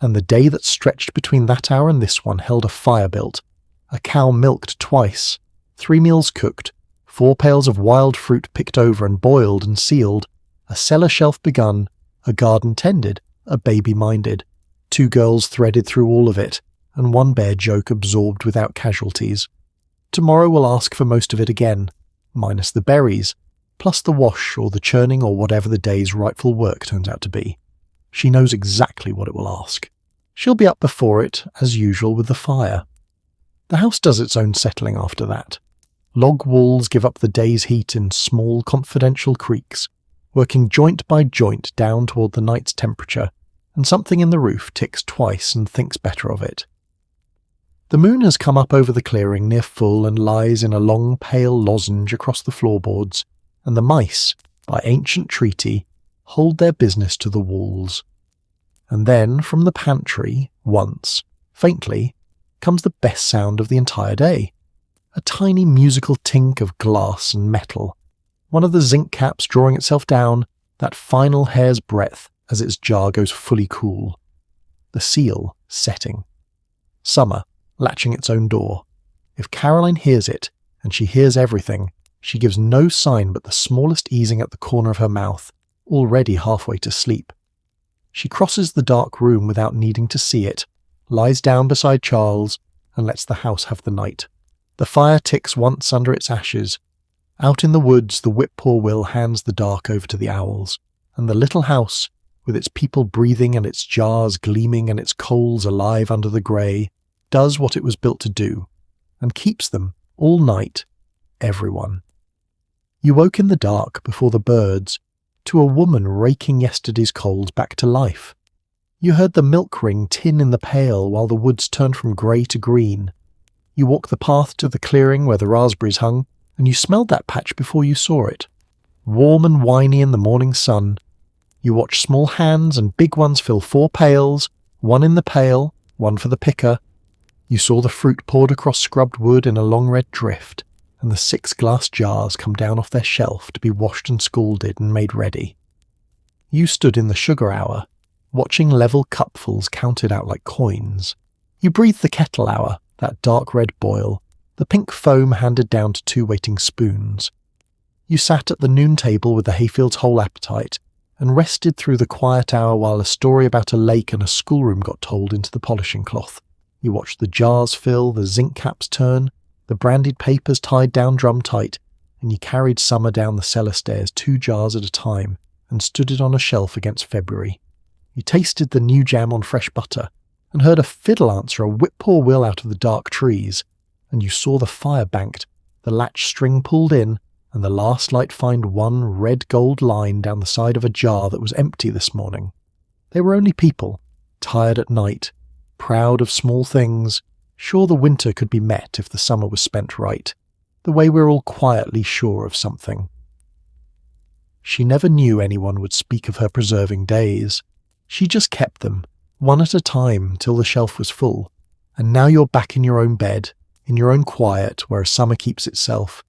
And the day that stretched between that hour and this one held a fire built, a cow milked twice, 3 meals cooked, 4 pails of wild fruit picked over and boiled and sealed, a cellar shelf begun, a garden tended, a baby minded, 2 girls threaded through all of it, and 1 bear joke absorbed without casualties. Tomorrow we'll ask for most of it again, minus the berries, plus the wash or the churning or whatever the day's rightful work turns out to be. She knows exactly what it will ask. She'll be up before it, as usual, with the fire. The house does its own settling after that. Log walls give up the day's heat in small, confidential creaks, working joint by joint down toward the night's temperature, and something in the roof ticks twice and thinks better of it. The moon has come up over the clearing near full and lies in a long pale lozenge across the floorboards, and the mice, by ancient treaty, hold their business to the walls. And then, from the pantry, once, faintly, comes the best sound of the entire day. A tiny musical tink of glass and metal, one of the zinc caps drawing itself down, that final hair's breadth as its jar goes fully cool. The seal setting. Summer latching its own door. If Caroline hears it, and she hears everything, she gives no sign but the smallest easing at the corner of her mouth, already halfway to sleep. She crosses the dark room without needing to see it, lies down beside Charles, and lets the house have the night. The fire ticks once under its ashes. Out in the woods, the whip-poor Will hands the dark over to the owls, and the little house, with its people breathing and its jars gleaming and its coals alive under the grey, does what it was built to do, and keeps them, all night, everyone. You woke in the dark before the birds, to a woman raking yesterday's coals back to life. You heard the milk ring tin in the pail while the woods turned from grey to green. You walked the path to the clearing where the raspberries hung, and you smelled that patch before you saw it. Warm and winey in the morning sun, you watched small hands and big ones fill 4 pails, 1 in the pail, 1 for the picker. You saw the fruit poured across scrubbed wood in a long red drift, and the 6 glass jars come down off their shelf to be washed and scalded and made ready. You stood in the sugar hour, watching level cupfuls counted out like coins. You breathed the Kettle Hour, that dark red boil, the pink foam handed down to 2 waiting spoons. You sat at the noon table with the hayfield's whole appetite, and rested through the quiet hour while a story about a lake and a schoolroom got told into the polishing cloth. You watched the jars fill, the zinc caps turn, the brandied papers tied down drum tight, and you carried summer down the cellar stairs 2 jars at a time, and stood it on a shelf against February. You tasted the new jam on fresh butter, and heard a fiddle answer a whip-poor Will out of the dark trees, and you saw the fire banked, the latch string pulled in, and the last light find 1 red-gold line down the side of a jar that was empty this morning. They were only people, tired at night, proud of small things, sure the winter could be met if the summer was spent right, the way we're all quietly sure of something. She never knew anyone would speak of her preserving days. She just kept them, 1 at a time, till the shelf was full, and now you're back in your own bed, in your own quiet where a summer keeps itself,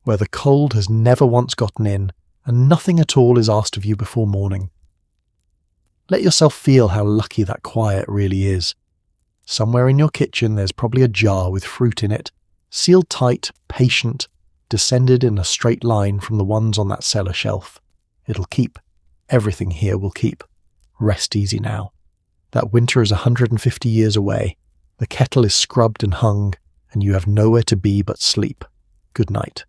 where the cold has never once gotten in, and nothing at all is asked of you before morning. Let yourself feel how lucky that quiet really is. Somewhere in your kitchen there's probably a jar with fruit in it, sealed tight, patient, descended in a straight line from the ones on that cellar shelf. It'll keep. Everything here will keep. Rest easy now. That winter is 150 years away. The kettle is scrubbed and hung, and you have nowhere to be but sleep. Good night.